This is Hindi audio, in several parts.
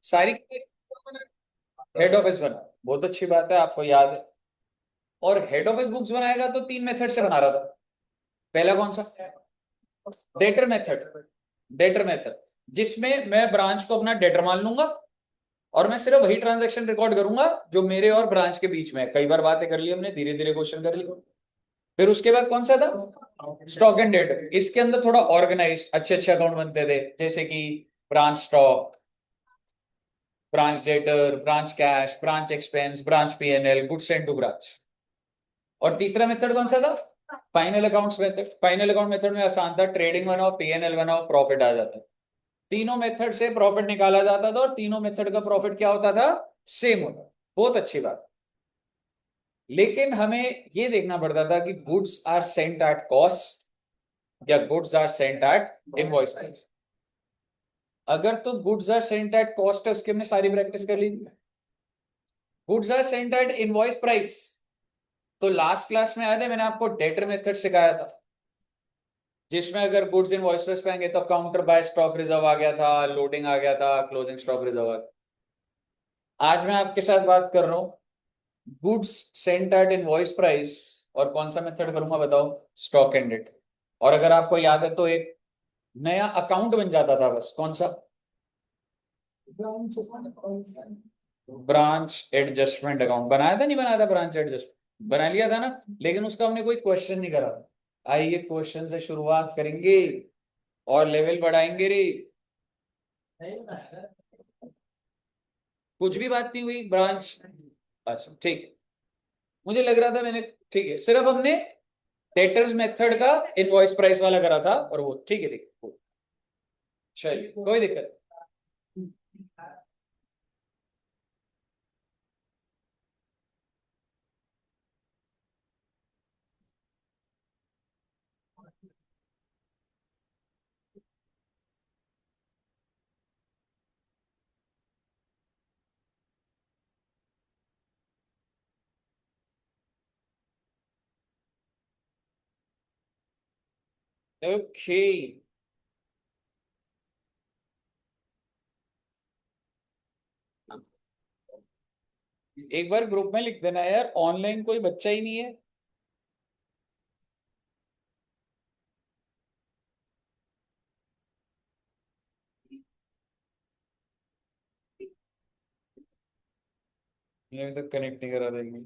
सारी हेड ऑफिस बना, बहुत अच्छी बात है, आपको याद है। और हेड ऑफिस बुक्स बनाएगा तो तीन मेथड से बना रहा था। पहला कौन सा? Debtor method. डेटर मेथड, जिसमें मैं ब्रांच को अपना डेटर मान लूंगा और मैं सिर्फ वही ट्रांजैक्शन रिकॉर्ड करूंगा जो मेरे और ब्रांच के बीच में है। कई बार बातें कर ली हमने, धीरे धीरे क्वेश्चन कर ली। फिर उसके बाद कौन सा था? Stock and debtor. इसके अंदर थोड़ा ऑर्गेनाइज अच्छे अच्छे अकाउंट बनते थे, जैसे कि branch stock, branch debtor, branch cash, branch expense, branch PNL, goods send to branch. और तीसरा मेथड कौन सा था? Final accounts method. Final account method में आसान था, ट्रेडिंग बनाओ, पीएनएल बनाओ, प्रॉफिट आ जाता है। तीनों मेथड से प्रॉफिट निकाला जाता था और तीनों मेथड का प्रॉफिट क्या होता था? सेम होता। बहुत अच्छी बात। लेकिन हमें ये देखना पड़ता था कि goods are sent at cost या goods are sent at invoice price. अगर तो goods are sent at cost है, उसकी हमने सारी प्रैक्टिस कर ली। Goods are sent at invoice price, तो लास्ट क्लास में याद है मैंने आपको डेटर मेथड सिखाया था, जिसमें अगर गुड्स इनवॉइस प्राइस पे आएंगे तो काउंटर बाय स्टॉक रिजर्व आ गया था, लोडिंग आ गया था, क्लोजिंग स्टॉक रिजर्व आ गया। आज मैं आपके साथ बात कर रहा हूँ goods sent at invoice price, और कौन सा मेथड करूंगा बताओ? Stock and debt. और अगर आपको याद है तो एक नया अकाउंट बन जाता था, बस कौन सा? ब्रांच एडजस्टमेंट अकाउंट बनाया था, नहीं बनाया था? ब्रांच एडजस्ट बना लिया था ना, लेकिन उसका हमने कोई क्वेश्चन नहीं करा। आइए क्वेश्चन से शुरुआत करेंगे और लेवल बढ़ाएंगे रे। कुछ भी बात नहीं हुई ब्रांच। अच्छा ठीक है, मुझे लग रहा था मैंने, ठीक है, सिर्फ हमने डेटर्स मेथड का इनवॉइस प्राइस वाला करा था, और वो ठीक है, ठीक है, चलिए कोई दिक्कत नहीं। ओके, एक बार ग्रुप में लिख देना यार, ऑनलाइन कोई बच्चा ही नहीं है। ये तो कनेक्ट नहीं करा देंगे।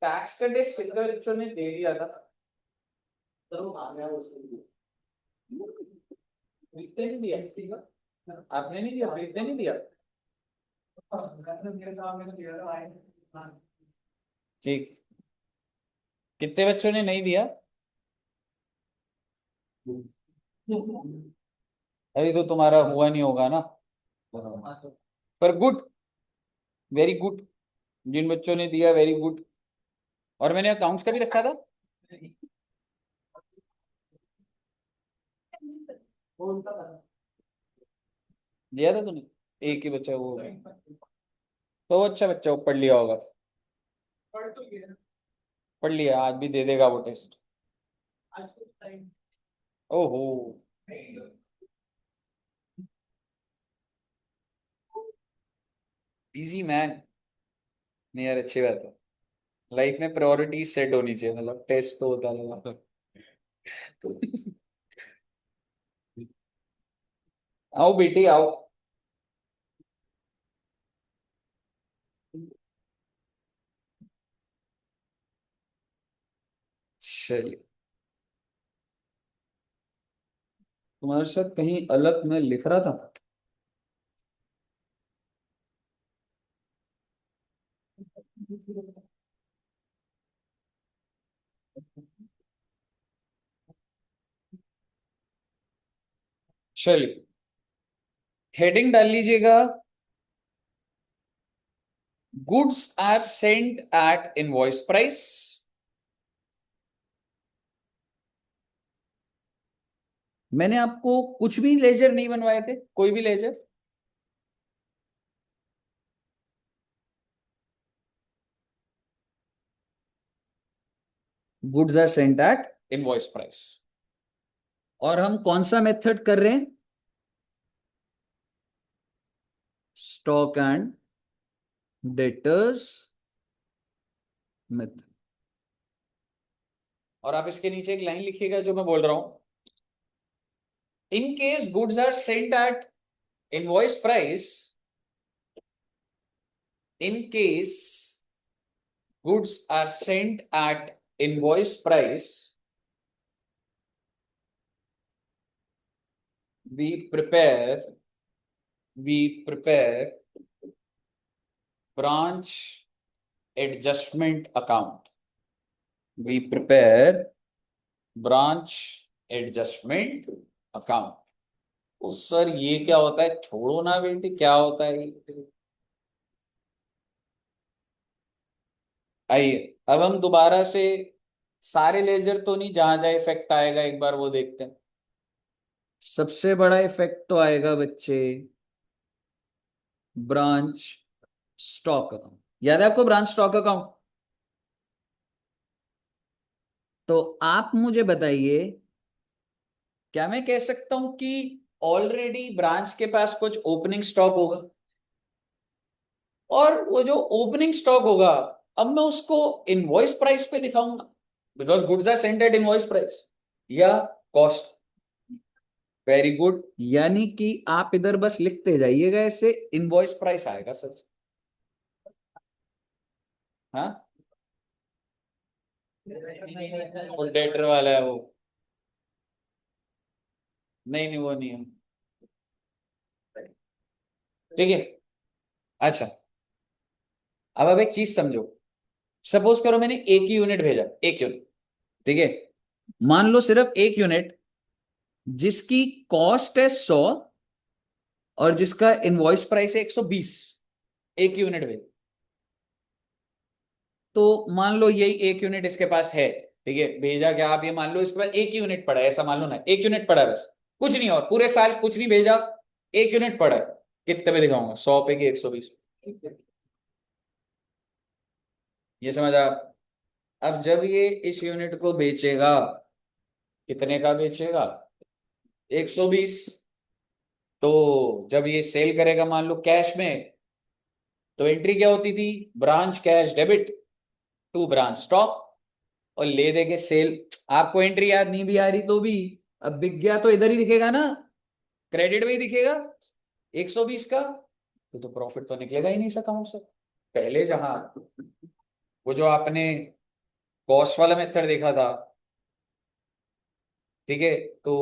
टैक्स का डेट कितने बच्चों ने दे दिया था? प्रीत ने नहीं दिया? आपने नहीं दिया? प्रीत ने नहीं दिया? ठीक, कितने बच्चों ने नहीं दिया? अभी तो तुम्हारा हुआ नहीं होगा ना, पर गुड, वेरी गुड। जिन बच्चों ने दिया वेरी गुड। और मैंने अकाउंट्स का भी रखा था। दिया था तूने? एक ही बच्चा वो, तो वो अच्छा बच्चा, वो पढ़ लिया होगा। पढ़ लिया, आज भी दे देगा वो टेस्ट। ओहो, इजी मैन। नहीं यार, अच्छी बात है, लाइफ में प्रायोरिटी सेट होनी चाहिए, मतलब टेस्ट तो होता है। आओ बेटी आओ। चलिए, तुम्हारे साथ कहीं अलग मैं लिख रहा था। चलिए, हेडिंग डाल लीजिएगा, goods are sent at invoice price. मैंने आपको कुछ भी लेजर नहीं बनवाए थे, कोई भी ledger. Goods are sent at invoice price. और हम कौन सा मेथड कर रहे हैं? Stock and debtors method. और आप इसके नीचे एक लाइन लिखिएगा जो मैं बोल रहा हूं, in case goods are sent at invoice price, in case goods are sent at invoice price, we prepare branch adjustment account. We prepare branch adjustment account. तो सर ये क्या होता है? छोड़ो ना बेटी, क्या होता है ये? आइए, अब हम दोबारा से सारे लेजर तो नहीं, जहां जहां इफेक्ट आएगा एक बार वो देखते हैं। सबसे बड़ा इफेक्ट तो आएगा बच्चे ब्रांच स्टॉक अकाउंट। याद है आपको ब्रांच स्टॉक अकाउंट? तो आप मुझे बताइए, क्या मैं कह सकता हूं कि ऑलरेडी ब्रांच के पास कुछ ओपनिंग स्टॉक होगा, और वो जो ओपनिंग स्टॉक होगा अब मैं उसको इनवॉइस प्राइस पे दिखाऊंगा, because goods are sent at invoice price या कॉस्ट। वेरी गुड, यानी कि आप इधर बस लिखते जाइएगा, ऐसे इनवॉइस प्राइस आएगा सर। हाँ, वो डेटर वाला है वो। नहीं नहीं, वो नहीं है। ठीक है। अच्छा, अब आप एक चीज समझो। सपोज करो मैंने एक ही यूनिट भेजा, एक यूनिट, ठीक है। मान लो सिर्फ एक यूनिट जिसकी कॉस्ट है 100 और जिसका इनवॉइस प्राइस है 120, एक यूनिट भेज। तो मान लो यही एक यूनिट इसके पास है, ठीक है। भेजा क्या, आप ये मान लो इसके पास एक ही यूनिट पड़ा है, ऐसा मान लो ना, एक यूनिट पड़ा है बस, कुछ नहीं, और पूरे साल कुछ नहीं भेजा, एक यूनिट पड़ा है। कितने पे दिखाऊंगा, 100 पे कि 120? ये समझ आप? अब जब ये इस यूनिट को बेचेगा, कितने का बेचेगा? 120। तो जब ये सेल करेगा मान लो कैश में, तो एंट्री क्या होती थी? Branch cash debit to branch stock, और ले दे के सेल। आपको एंट्री याद नहीं भी आ रही तो भी, अब बिक गया तो इधर ही दिखेगा ना, क्रेडिट में ही दिखेगा 120 का। तो प्रॉफिट तो निकलेगा ही नहीं इस अकाउंट से। पहले जहां वो जो आपने कॉस्ट वाला मेथड देखा था, ठीक है, तो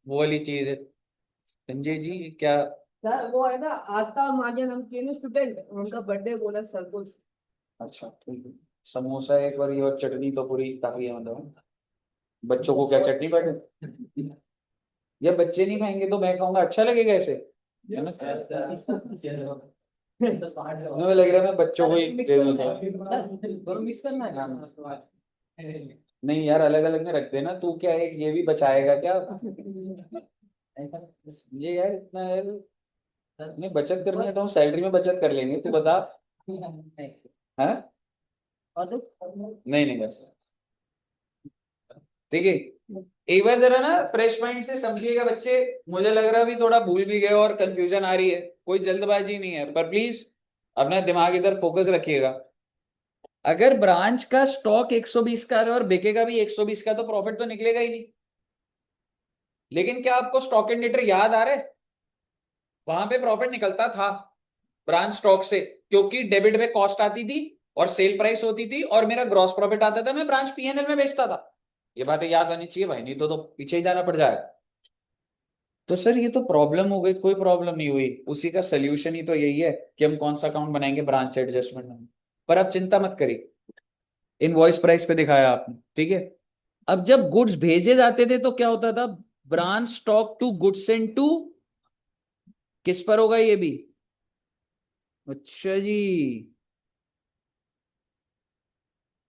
वो वाली चीज है। संजय जी क्या? सर वो है ना, आस्था मागिया नाम की स्टूडेंट, उनका बर्थडे बोला सर को। अच्छा ठीक है। समोसा एक बार ये, और चटनी तो पूरी काफी है, मतलब बच्चों को क्या चटनी बैठे? या बच्चे नहीं खाएंगे तो मैं खाऊंगा, अच्छा लगेगा ऐसे, है ना? मुझे लग रहा है मैं बच्चों को ही दे दूंगा। दोनों मिक्स करना है। नहीं यार, अलग अलग में रख देना। तू क्या है, ये भी बचाएगा क्या? ये यार इतना यार, नहीं बचत करनी है तो हम सैलरी में बचत कर लेंगे, तू बता। हाँ, नहीं नहीं बस, ठीक है। एक बार जरा ना फ्रेश माइंड से समझिएगा बच्चे। मुझे लग रहा है अभी थोड़ा भूल भी गए और कंफ्यूजन आ रही है, कोई जल्दबाजी नहीं है, पर प्लीज अपना दिमाग इधर फोकस रखिएगा। अगर ब्रांच का स्टॉक 120 का है और बिकेगा भी 120 का, तो प्रॉफिट तो निकलेगा ही नहीं। लेकिन क्या आपको स्टॉक एंड डेटर याद आ रहा है? वहां पे प्रॉफिट निकलता था ब्रांच स्टॉक से, क्योंकि डेबिट पे कॉस्ट आती थी और सेल प्राइस होती थी, और मेरा ग्रॉस प्रॉफिट आता था, मैं ब्रांच पीएनएल में बेचता था। ये बातें याद आनी चाहिए भाई, नहीं तो पीछे ही जाना पड़ जाएगा। तो सर ये तो प्रॉब्लम हो गई, कोई प्रॉब्लम नहीं हुई, उसी का सोल्यूशन ही तो यही है कि हम कौन सा अकाउंट बनाएंगे, ब्रांच एडजस्टमेंट में। पर आप चिंता मत करिए, इनवॉइस प्राइस पे दिखाया आपने, ठीक है। अब जब गुड्स भेजे जाते थे तो क्या होता था, branch stock to goods send to, किस पर होगा ये भी? अच्छा जी।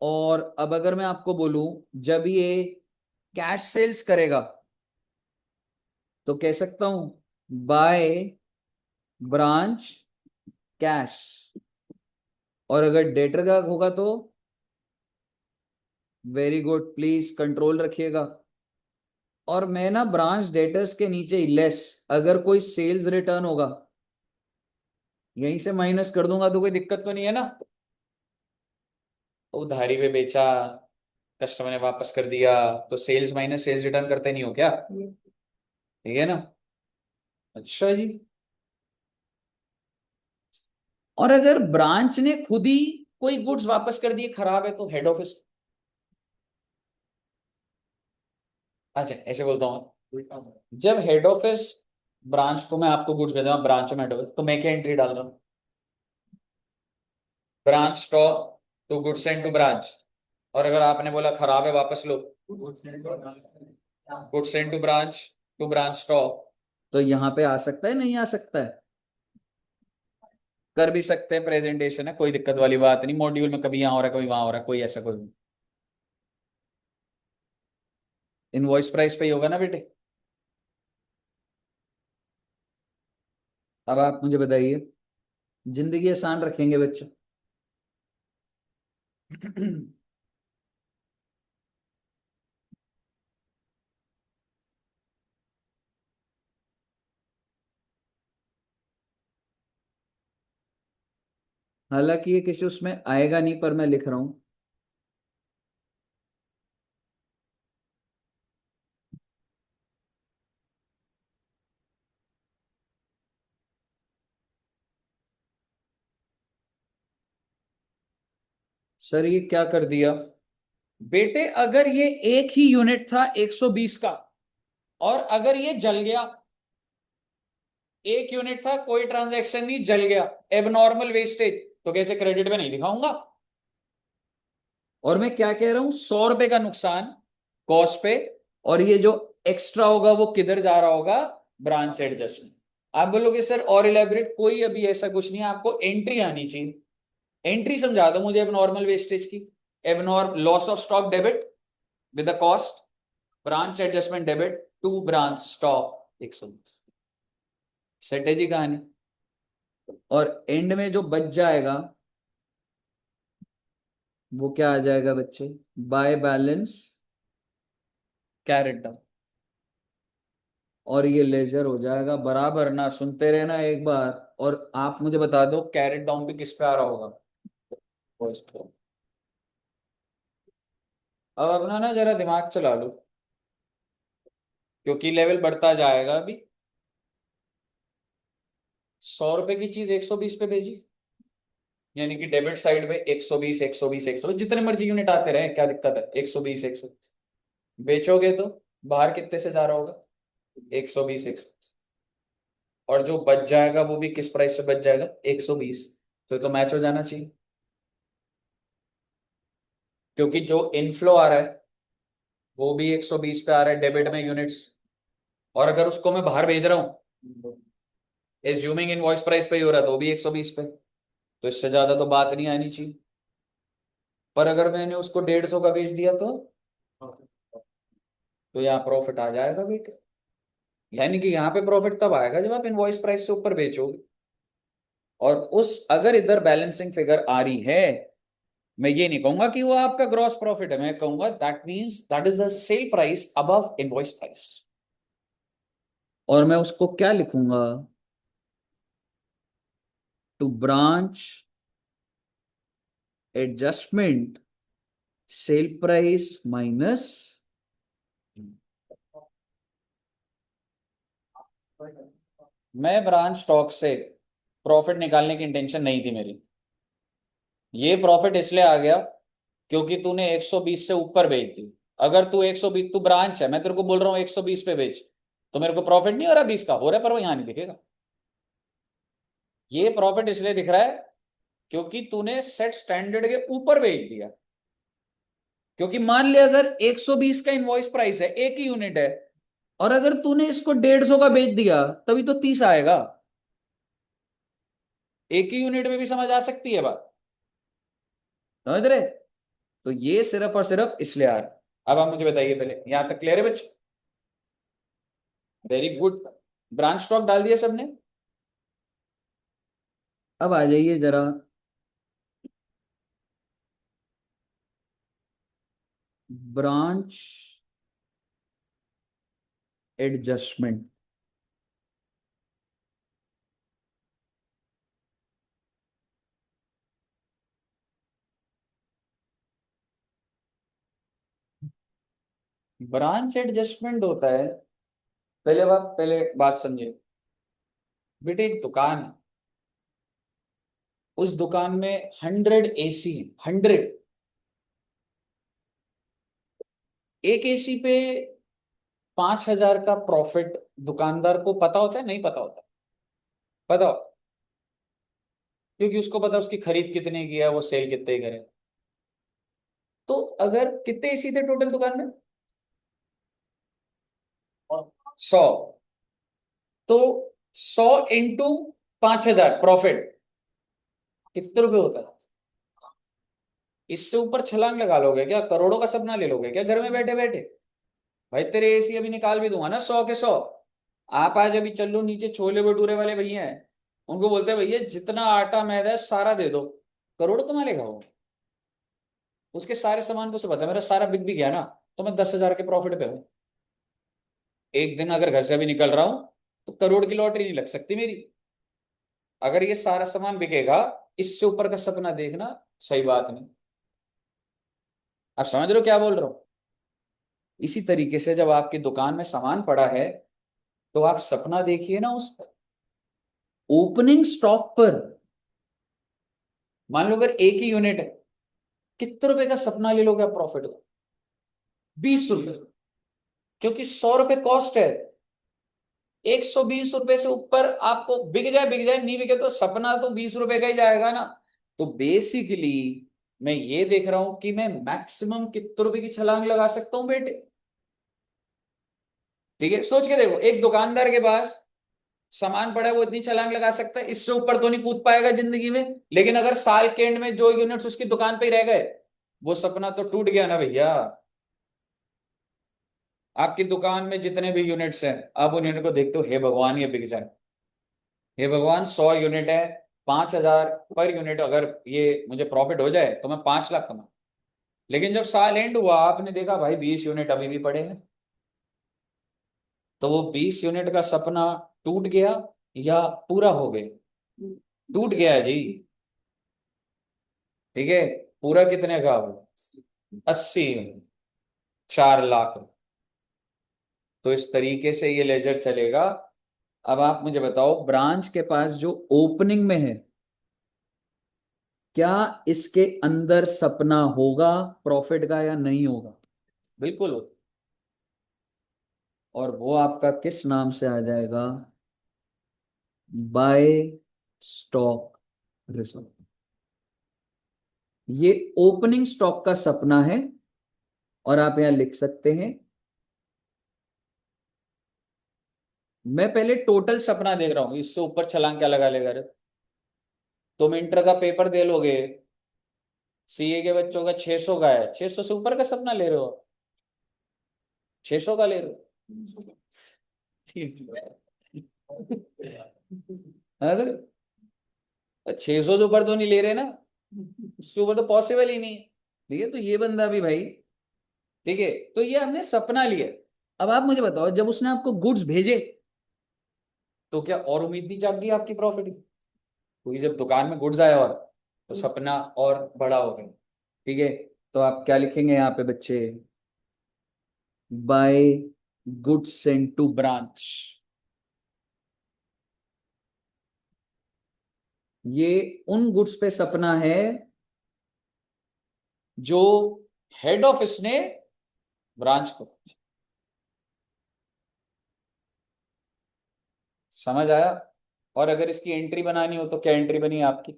और अब अगर मैं आपको बोलूं, जब ये कैश सेल्स करेगा तो कह सकता हूं बाय ब्रांच कैश। और अगर डेटर का होगा तो वेरी गुड, प्लीज कंट्रोल रखिएगा। और मैं ना ब्रांच डेटर्स के नीचे ही लेस, अगर कोई सेल्स रिटर्न होगा यहीं से माइनस कर दूंगा तो कोई दिक्कत तो नहीं है ना। उधारी पे बेचा, कस्टमर ने वापस कर दिया, तो सेल्स माइनस सेल्स रिटर्न करते नहीं हो क्या? ठीक है ना। अच्छा जी। और अगर ब्रांच ने खुद ही कोई गुड्स वापस कर दिए, खराब है, तो हेड ऑफिस, अच्छा ऐसे बोलता हूँ, जब हेड ऑफिस ब्रांच को, मैं आपको गुड्स भेजा ब्रांच में हेड ऑफिस, तो मैं क्या एंट्री डाल रहा हूँ? Branch stock to goods and to branch. और अगर आपने बोला खराब है वापस लो, goods and to branch stock, तो यहाँ पे आ सकता है, नहीं आ सकता है? कर भी सकते हैं, प्रेजेंटेशन है, कोई दिक्कत वाली बात नहीं, मॉड्यूल में कभी यहाँ हो रहा है कभी वहां हो रहा है, कोई ऐसा कोई। इनवॉइस प्राइस पे ही होगा ना बेटे। अब आप मुझे बताइए, जिंदगी आसान रखेंगे बच्चे। हालांकि ये किसी उसमें आएगा नहीं, पर मैं लिख रहा हूं। सर ये क्या कर दिया बेटे, अगर ये एक ही यूनिट था 120 का, और अगर ये जल गया, एक यूनिट था, कोई ट्रांजैक्शन नहीं, जल गया, एबनॉर्मल वेस्टेज, तो कैसे क्रेडिट में नहीं दिखाऊंगा? और मैं क्या कह रहा हूं, 100 रुपए का नुकसान कॉस्ट पे, और ये जो एक्स्ट्रा होगा वो किधर जा रहा होगा? Branch adjustment. आप बोलोगे सर और इलेबोरेट, कोई अभी ऐसा कुछ नहीं है, आपको एंट्री आनी चाहिए। एंट्री समझा दो मुझे एबनॉर्मल वेस्टेज की। Abnormal loss of stock debit with the cost, branch adjustment debit to branch stock 120। Set है जी कहानी। और एंड में जो बच जाएगा वो क्या आ जाएगा बच्चे? By balance carried down. और ये लेजर हो जाएगा बराबर ना, सुनते रहना एक बार। और आप मुझे बता दो कैरेट डाउन भी किस पे आ रहा होगा? फर्स्ट पे। अब अपना ना जरा दिमाग चला लो, क्योंकि लेवल बढ़ता जाएगा अभी। 100 रुपए की चीज 120 पे भेजी, यानी कि डेबिट साइड में 120 120 120, जितने मर्जी यूनिट आते रहे, क्या दिक्कत है? 120 120 बेचोगे तो बाहर कितने से जा रहा होगा? 120 120। और जो बच जाएगा वो भी किस प्राइस से बच जाएगा? 120। तो मैच हो जाना चाहिए, क्योंकि जो इनफ्लो आ रहा है वो भी 120 पे आ रहा है डेबिट में यूनिट्स। और अगर उसको मैं बाहर भेज रहा हूँ, एज्यूमिंग इनवॉइस प्राइस पे ही हो रहा है, तो वो भी 120 पे। तो इससे ज्यादा तो बात नहीं आनी चाहिए। पर अगर मैंने उसको 150 का बेच दिया तो यहाँ प्रॉफिट आ जाएगा बेटे। यानी कि यहाँ पे प्रॉफिट तब आएगा जब आप इनवॉइस प्राइस से ऊपर बेचोगे। और उस अगर इधर बैलेंसिंग फिगर आ रही है, मैं ये नहीं कहूंगा कि वो आपका ग्रॉस प्रॉफिट है, मैं कहूंगा that means that is the sale price above invoice price. और मैं उसको क्या लिखूंगा? To branch adjustment sale price minus. मैं ब्रांच स्टॉक से प्रॉफिट निकालने की इंटेंशन नहीं थी मेरी, ये प्रॉफिट इसलिए आ गया क्योंकि तूने 120 से ऊपर बेच दी। अगर तू 120, तू ब्रांच है, मैं तेरे को बोल रहा हूँ 120 पे बेच, तो मेरे को प्रॉफिट नहीं हो रहा 20 का, हो रहा है, पर वो यहाँ नहीं दिखेगा। ये प्रॉफिट इसलिए दिख रहा है क्योंकि तूने सेट स्टैंडर्ड के ऊपर बेच दिया। क्योंकि मान ले अगर 120 का इनवॉइस प्राइस है, एक ही यूनिट है, और अगर तूने इसको 150 का बेच दिया, तभी तो 30 आएगा। एक ही यूनिट में भी समझ आ सकती है बात, समझ रहे? तो ये सिर्फ और सिर्फ इसलिए आ रहा है। अब आप मुझे बताइए, पहले यहां तक क्लियर है बच्चे? Very good. ब्रांच स्टॉक डाल दिया सबने। अब आ जाइए जरा ब्रांच एडजस्टमेंट। ब्रांच एडजस्टमेंट होता है, पहले बात समझिए। बेटे एक दुकान है, उस दुकान में 100 एसी, 100। एक एसी पे 5,000 का प्रॉफिट दुकानदार को पता होता है, नहीं पता होता? पता हो, क्योंकि उसको पता है उसकी खरीद कितने की है, वो सेल कितने की करे। तो अगर कितने एसी थे टोटल दुकान में? 100। तो 100 × 5,000 प्रॉफिट कितने रुपए होता है? इससे ऊपर छलांग लगा लोगे क्या? करोड़ों का सपना ले लोगे क्या घर में बैठे बैठे? भाई तेरे एसी अभी निकाल भी दूंगा ना 100 के 100। आप आज अभी चल लो नीचे, छोले भटूरे वाले भैया हैं, उनको बोलते हैं भैया जितना आटा मैदा है सारा दे दो, करोड़ कमा लेगा वो। उसके सारे सामान को से पता है मेरा सारा बिक भी गया ना, तो मैं 10,000 के प्रॉफिट पे हूँ। एक दिन अगर घर से भी निकल रहा हूं तो करोड़ की लॉटरी नहीं लग सकती मेरी। अगर ये सारा सामान बिकेगा, इससे ऊपर का सपना देखना सही बात नहीं। आप समझ रहे हो क्या बोल रहा हूं? इसी तरीके से जब आपकी दुकान में सामान पड़ा है, तो आप सपना देखिए ना उस ओपनिंग स्टॉक पर। मान लो अगर एक ही यूनिट है, कितने रुपए का सपना ले लोगे आप प्रॉफिट को? 20 रुपए। क्योंकि 100 रुपए कॉस्ट है, 120 रुपए से ऊपर आपको बिक जाए नहीं बिके तो सपना तो 20 रुपए का ही जाएगा ना। तो बेसिकली मैं ये देख रहा हूं कि मैं मैक्सिमम कितने रुपए की छलांग लगा सकता हूं बेटे। ठीक है, सोच के देखो, एक दुकानदार के पास सामान पड़ा है, वो इतनी छलांग लगा सकता है, इससे ऊपर तो नहीं कूद पाएगा जिंदगी में। लेकिन अगर साल के एंड में जो यूनिट्स उसकी दुकान पे ही रह गए, वो सपना तो टूट गया ना भैया। आपकी दुकान में जितने भी यूनिट्स हैं, आप उन यूनिट को देखते हो, हे भगवान ये बिक जाए, हे भगवान 100 यूनिट है, 5,000 पर यूनिट, अगर ये मुझे प्रॉफिट हो जाए तो मैं 5 लाख कमा। लेकिन जब साल एंड हुआ, आपने देखा भाई 20 यूनिट अभी भी पड़े हैं, तो वो 20 यूनिट का सपना टूट गया या पूरा हो गया? टूट गया जी। ठीक है, पूरा कितने का वो? 80 यूनिट, 4 लाख। तो इस तरीके से ये लेजर चलेगा। अब आप मुझे बताओ, ब्रांच के पास जो ओपनिंग में है, क्या इसके अंदर सपना होगा प्रॉफिट का या नहीं होगा? बिल्कुल। और वो आपका किस नाम से आ जाएगा? By stock reserve. ये ओपनिंग स्टॉक का सपना है, और आप यहां लिख सकते हैं, मैं पहले टोटल सपना देख रहा हूं, इससे ऊपर छलांग क्या लगा लेगा रे? तुम इंटर का पेपर दे लोगे, सीए के बच्चों का 600 का है, 600 से ऊपर का सपना ले रहे हो? 600 का ले रहे हो? ठीक है सर, 600 से ऊपर तो नहीं ले रहे ना, उससे ऊपर तो पॉसिबल ही नहीं है। ठीक है, तो ये बंदा भी भाई, ठीक है, तो ये हमने सपना लिया। अब आप मुझे बताओ, जब उसने आपको गुड्स भेजे, तो क्या और उम्मीद नहीं जाग गई आपकी प्रॉफिट की? क्योंकि जब दुकान में गुड्स आया, और तो सपना और बड़ा हो गया। ठीक है, तो आप क्या लिखेंगे यहाँ पे बच्चे? By goods sent to branch. ये उन गुड्स पे सपना है जो हेड ऑफिस ने ब्रांच को। समझ आया? और अगर इसकी एंट्री बनानी हो तो क्या एंट्री बनी आपकी?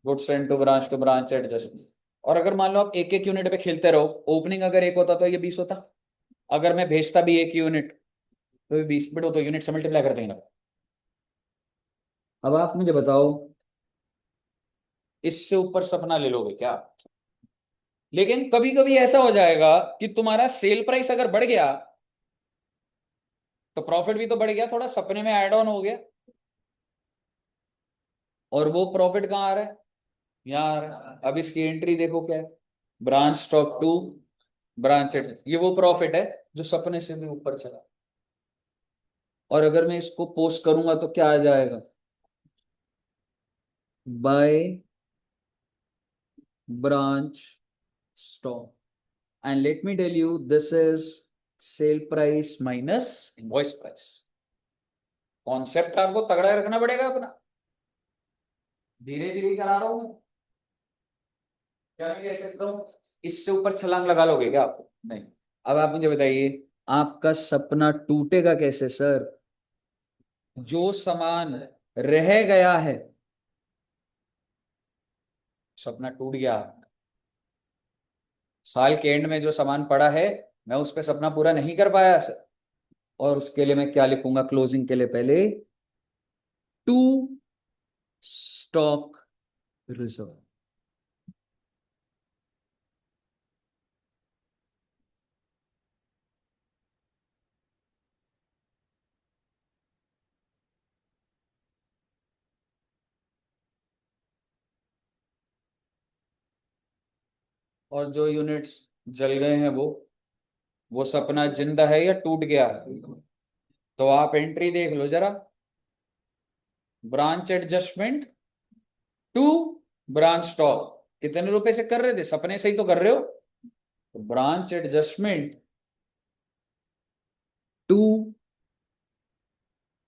Goods send to branch adjust. और अगर मान लो आप एक एक यूनिट पे खेलते रहो, ओपनिंग अगर एक होता तो ये 20 होता, अगर मैं भेजता भी एक यूनिट तो ये 20, बट वो तो यूनिट से मल्टीप्लाई कर देंगे ना। अब आप मुझे बताओ, इससे ऊपर सपना ले लोगे क्या? लेकिन कभी कभी ऐसा हो जाएगा कि तुम्हारा सेल प्राइस अगर बढ़ गया तो प्रॉफिट भी तो बढ़ गया, थोड़ा सपने में ऐड ऑन हो गया। और वो प्रॉफिट कहाँ आ रहा है? यहाँ आ रहा है। अब इसकी एंट्री देखो क्या है, ब्रांच स्टॉक टू ब्रांच, ये वो प्रॉफिट है जो सपने से भी ऊपर चला। और अगर मैं इसको पोस्ट करूंगा तो क्या आ जाएगा? By branch stock. And let me tell you, this is sale price minus invoice price. Concept आपको तगड़ा रखना पड़ेगा अपना, धीरे धीरे करा रहा हूं। क्या मैं कह सकता हूँ इससे ऊपर छलांग लगा लोगे क्या आप? नहीं। अब आप मुझे बताइए, आपका सपना टूटेगा कैसे सर? जो सामान रह गया है, सपना टूट गया। साल के एंड में जो सामान पड़ा है, मैं उस पर सपना पूरा नहीं कर पाया सर। और उसके लिए मैं क्या लिखूंगा क्लोजिंग के लिए? पहले टू स्टॉक रिजर्व। और जो यूनिट्स जल गए हैं वो सपना जिंदा है या टूट गया है? तो आप एंट्री देख लो जरा, branch adjustment to branch stock. कितने रुपए से कर रहे थे? सपने से ही तो कर रहे हो। तो branch adjustment to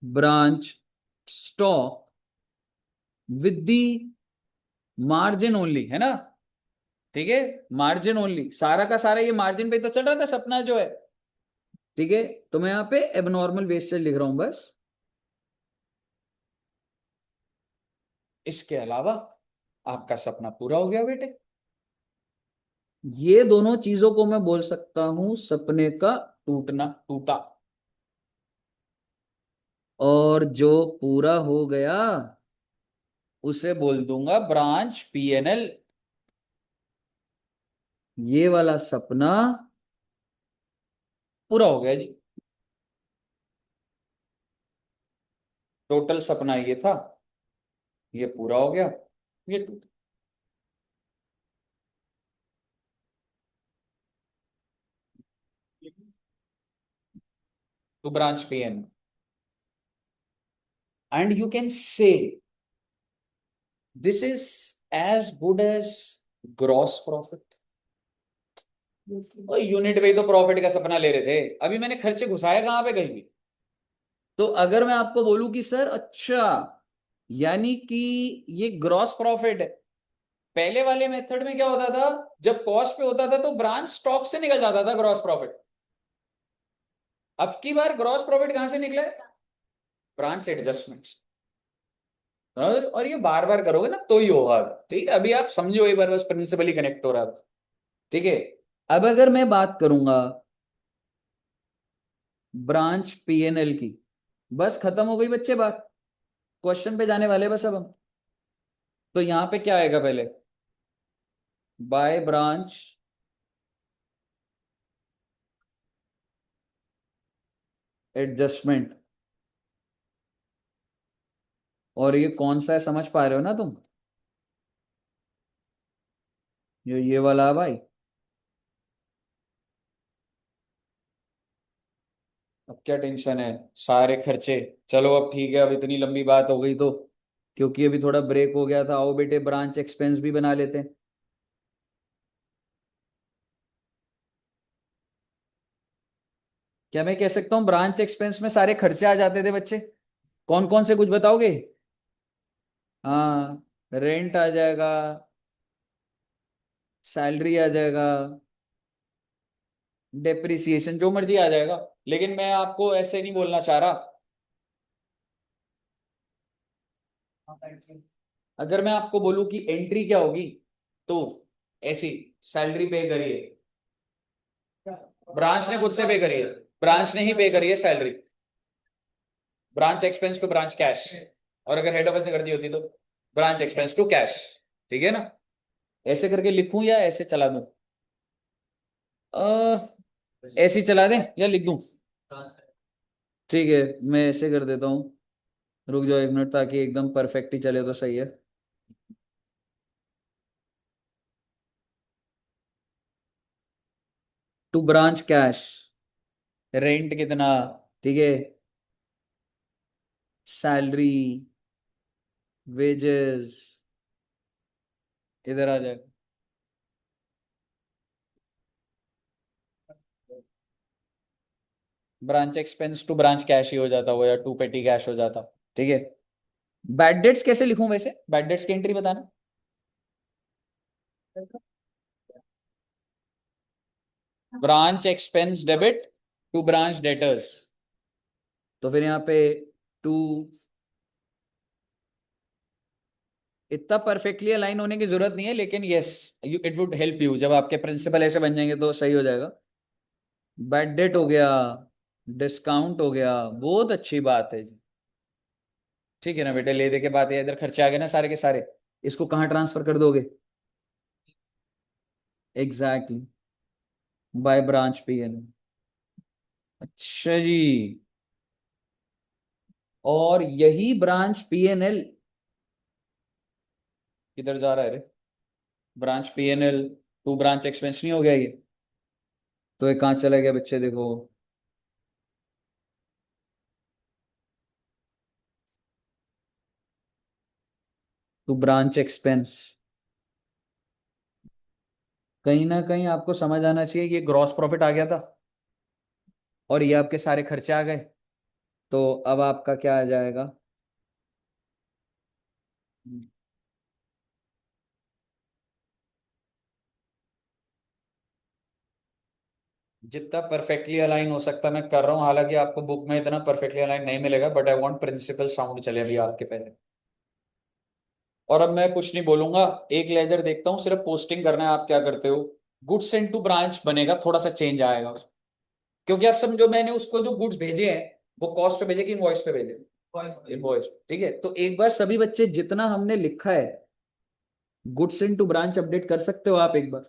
branch stock with the margin only, है ना? ठीक है, मार्जिन ओनली, सारा का सारा ये मार्जिन पे तो चल रहा था सपना जो है। ठीक है, तो मैं यहाँ पे एबनॉर्मल वेस्टेज लिख रहा हूं बस। इसके अलावा आपका सपना पूरा हो गया बेटे। ये दोनों चीजों को मैं बोल सकता हूं सपने का टूटना, टूटा। और जो पूरा हो गया उसे बोल दूंगा ब्रांच पीएनएल। ये वाला सपना पूरा हो गया जी। टोटल सपना ये था, ये पूरा हो गया, ये टूटा। To branch PNL and you can say this is as good as gross profit. Unit पे ही तो प्रॉफिट का सपना ले रहे थे, अभी मैंने खर्चे घुसाया कहां पे? कहीं भी। तो अगर मैं आपको बोलूं कि सर अच्छा, यानी कि ये ग्रॉस प्रॉफिट है। पहले वाले मेथड में क्या होता था, जब कॉस्ट पे होता था तो ब्रांच स्टॉक से निकल जाता था ग्रॉस प्रॉफिट। अब की बार ग्रॉस प्रॉफिट कहां से निकले? Branch adjustment. और ये बार बार करोगे ना तो ही होगा। ठीक है, अभी आप समझो एक बार, बस प्रिंसिपली कनेक्ट हो रहा है। ठीक है, अब अगर मैं बात करूंगा ब्रांच पीएनएल की, बस खत्म हो गई बच्चे बात, क्वेश्चन पे जाने वाले बस अब हम। तो यहां पे क्या आएगा पहले? By branch adjustment. और ये कौन सा है समझ पा रहे हो ना तुम? ये वाला है भाई। अब क्या टेंशन है, सारे खर्चे। चलो अब ठीक है, अब इतनी लंबी बात हो गई तो, क्योंकि अभी थोड़ा ब्रेक हो गया था, आओ बेटे ब्रांच एक्सपेंस भी बना लेते हैं। क्या मैं कह सकता हूँ ब्रांच एक्सपेंस में सारे खर्चे आ जाते थे बच्चे? कौन कौन से कुछ बताओगे? हाँ, रेंट आ जाएगा, सैलरी आ जाएगा, डेप्रिसिएशन, जो मर्जी आ जाएगा। लेकिन मैं आपको ऐसे नहीं बोलना चाह रहा। अगर मैं आपको बोलूं कि एंट्री क्या होगी, तो ऐसी, सैलरी पे करिए, ब्रांच ने खुद से पे करी है, ब्रांच ने ही पे करी है salary, branch expense to branch cash. और अगर हेड ऑफिस ने कर दी होती तो ब्रांच एक्सपेंस टू कैश। ठीक है ना? ऐसे करके लिखूं या ऐसे चला दूं? ऐसे ही चला दें या लिख दूं? ठीक है, मैं ऐसे कर देता हूँ। रुक जाओ 1 मिनट, ताकि एकदम परफेक्ट ही चले तो सही है। टू ब्रांच कैश, रेंट कितना, ठीक है, सैलरी, वेजेस, इधर आ जाएगा। Branch expense to branch cash ही हो जाता वो, या टू पेटी कैश हो जाता। ठीक है। बैड डेट्स कैसे लिखूं वैसे? बैड डेट्स की एंट्री बताना। Branch expense debit to branch debtors. तो फिर यहाँ पे टू, इतना परफेक्टली अलाइन होने की जरूरत नहीं है, लेकिन yes, it would help you. जब आपके प्रिंसिपल ऐसे बन जाएंगे तो सही हो जाएगा। बैड डेट हो गया, डिस्काउंट हो गया, बहुत अच्छी बात है जी। ठीक है ना बेटे, ले दे के बात है, इधर खर्चे आ गए ना सारे के सारे। इसको कहाँ ट्रांसफर कर दोगे? Exactly, by branch PN. अच्छा जी। और यही ब्रांच पीएनएल किधर जा रहा है रे? Branch PNL to branch expense नहीं हो गया ये? तो ये कहाँ चला गया बच्चे, देखो। टू ब्रांच एक्सपेंस, कहीं ना कहीं आपको समझ आना चाहिए कि ये ग्रॉस प्रॉफिट आ गया था और ये आपके सारे खर्चे आ गए। तो अब आपका क्या आ जाएगा? जितना परफेक्टली अलाइन हो सकता मैं कर रहा हूँ, हालांकि आपको बुक में इतना परफेक्टली अलाइन नहीं मिलेगा, but I want principle sound चले अभी आपके पहले। और अब मैं कुछ नहीं बोलूंगा, एक लेजर देखता हूँ, सिर्फ पोस्टिंग करना है, आप क्या करते हो। गुड्स सेंड टू ब्रांच बनेगा, थोड़ा सा चेंज आएगा। क्योंकि आप समझो, मैंने उसको जो गुड्स भेजे हैं वो कॉस्ट पे भेजे कि इनवॉइस पे भेजे? इनवॉइस। ठीक है, तो एक बार सभी बच्चे जितना हमने लिखा है goods in to branch update कर सकते हो आप एक बार?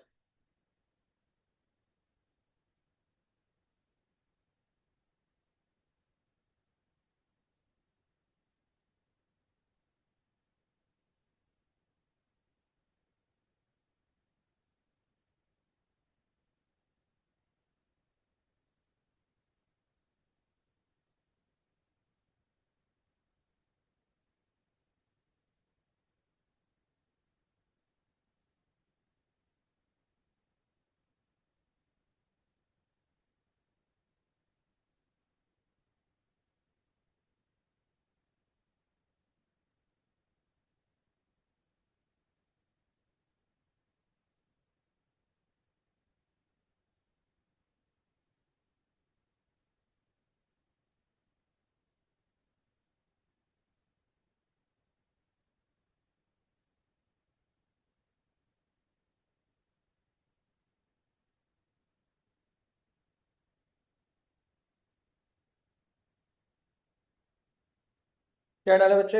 क्या डाले बच्चे?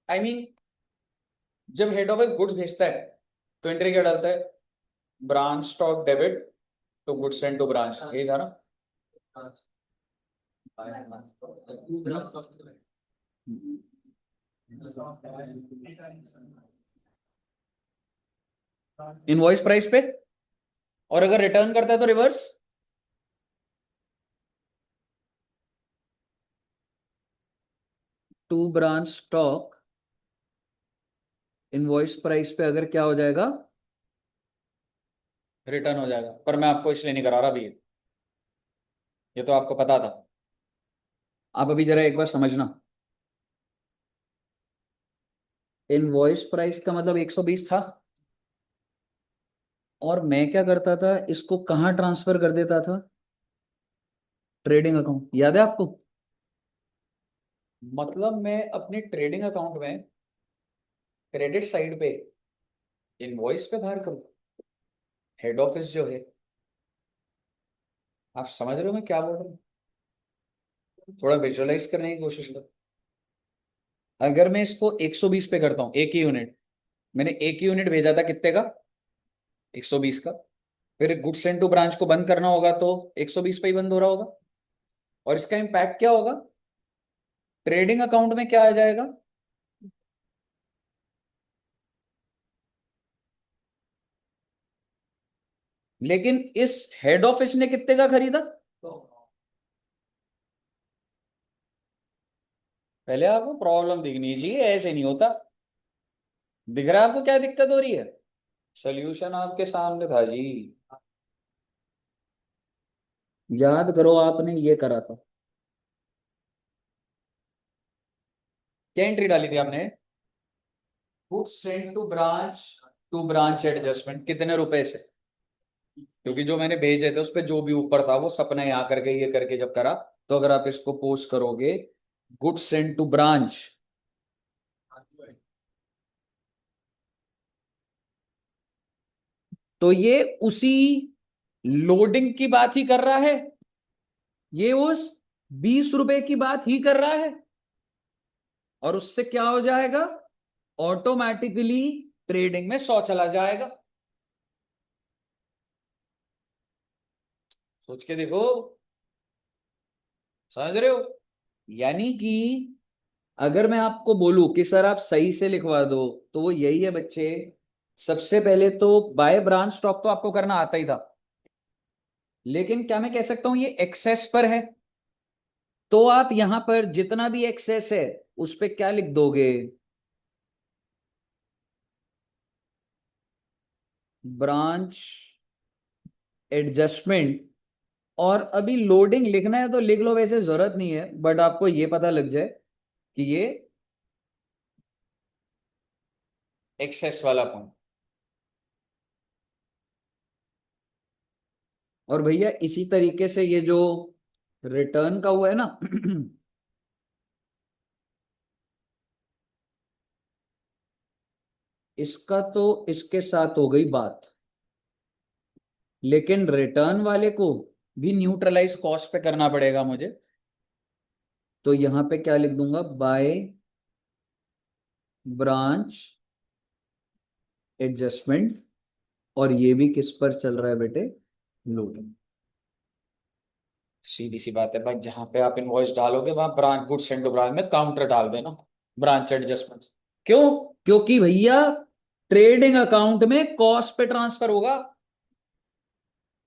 आई मीन, जब हेड ऑफिस गुड्स भेजता है तो एंट्री क्या डालता है? Branch stock debit to goods send to branch, यही था ना? इनवॉइस प्राइस पे। और अगर रिटर्न करता है तो reverse. To branch stock, invoice price पे अगर क्या हो जाएगा? रिटर्न हो जाएगा। पर मैं आपको इसलिए नहीं करा रहा अभी, ये तो आपको पता था। आप अभी जरा एक बार समझना। इनवॉइस प्राइस का मतलब 120 था, और मैं क्या करता था, इसको कहाँ ट्रांसफर कर देता था, ट्रेडिंग अकाउंट, याद है आपको? मतलब मैं अपने ट्रेडिंग अकाउंट में क्रेडिट साइड पे इनवॉइस पे बाहर करूँ, हेड ऑफिस जो है, आप समझ रहे हो मैं क्या बोल रहा हूँ? थोड़ा विजुअलाइज करने की कोशिश करो। अगर मैं इसको 120 पे करता हूँ, एक ही यूनिट, मैंने एक ही यूनिट भेजा था कितने का, 120 का, फिर गुड्स सेंड टू ब्रांच को बंद करना होगा तो 120 पे ही बंद हो रहा होगा। और इसका इम्पैक्ट क्या होगा, ट्रेडिंग अकाउंट में क्या आ जाएगा, लेकिन इस हेड ऑफिस ने कितने का खरीदा, पहले आपको प्रॉब्लम दिखनी चाहिए, ऐसे नहीं होता। दिख रहा है आपको क्या दिक्कत हो रही है, सोल्यूशन आपके सामने था जी, याद करो आपने ये करा था, क्या एंट्री डाली थी आपने, goods sent to branch adjustment कितने रुपए से, क्योंकि जो मैंने भेजे थे उस पे जो भी ऊपर था वो सपने यहाँ करके ये करके जब करा, तो अगर आप इसको पोस्ट करोगे गुड्स सेंट टू ब्रांच, तो ये उसी लोडिंग की बात ही कर रहा है, ये उस 20 रुपए की बात ही कर रहा है, और उससे क्या हो जाएगा, ऑटोमेटिकली ट्रेडिंग में 100 चला जाएगा। सोच के देखो, समझ रहे हो? यानी कि अगर मैं आपको बोलूं कि सर आप सही से लिखवा दो, तो वो यही है बच्चे, सबसे पहले तो बाय ब्रांच स्टॉक तो आपको करना आता ही था, लेकिन क्या मैं कह सकता हूं ये एक्सेस पर है, तो आप यहां पर जितना भी एक्सेस है उस पे क्या लिख दोगे, ब्रांच एडजस्टमेंट। और अभी लोडिंग लिखना है तो लिख लो, वैसे जरूरत नहीं है, बट आपको ये पता लग जाए कि ये एक्सेस वाला पॉइंट। और भैया इसी तरीके से ये जो रिटर्न का हुआ है ना इसका तो इसके साथ हो गई बात, लेकिन रिटर्न वाले को भी न्यूट्रलाइज कॉस्ट पे करना पड़ेगा मुझे, तो यहां पे क्या लिख दूंगा, बाय ब्रांच एडजस्टमेंट, और ये भी किस पर चल रहा है बेटे, लोडिंग। सीधी सी बात है भाई, जहां पे आप इनवॉइस डालोगे वहां ब्रांच गुड्स एंड ब्रांच में काउंटर डाल देना, ब्रांच एडजस्टमेंट। क्यों? क्योंकि भैया ट्रेडिंग अकाउंट में कॉस्ट पे ट्रांसफर होगा,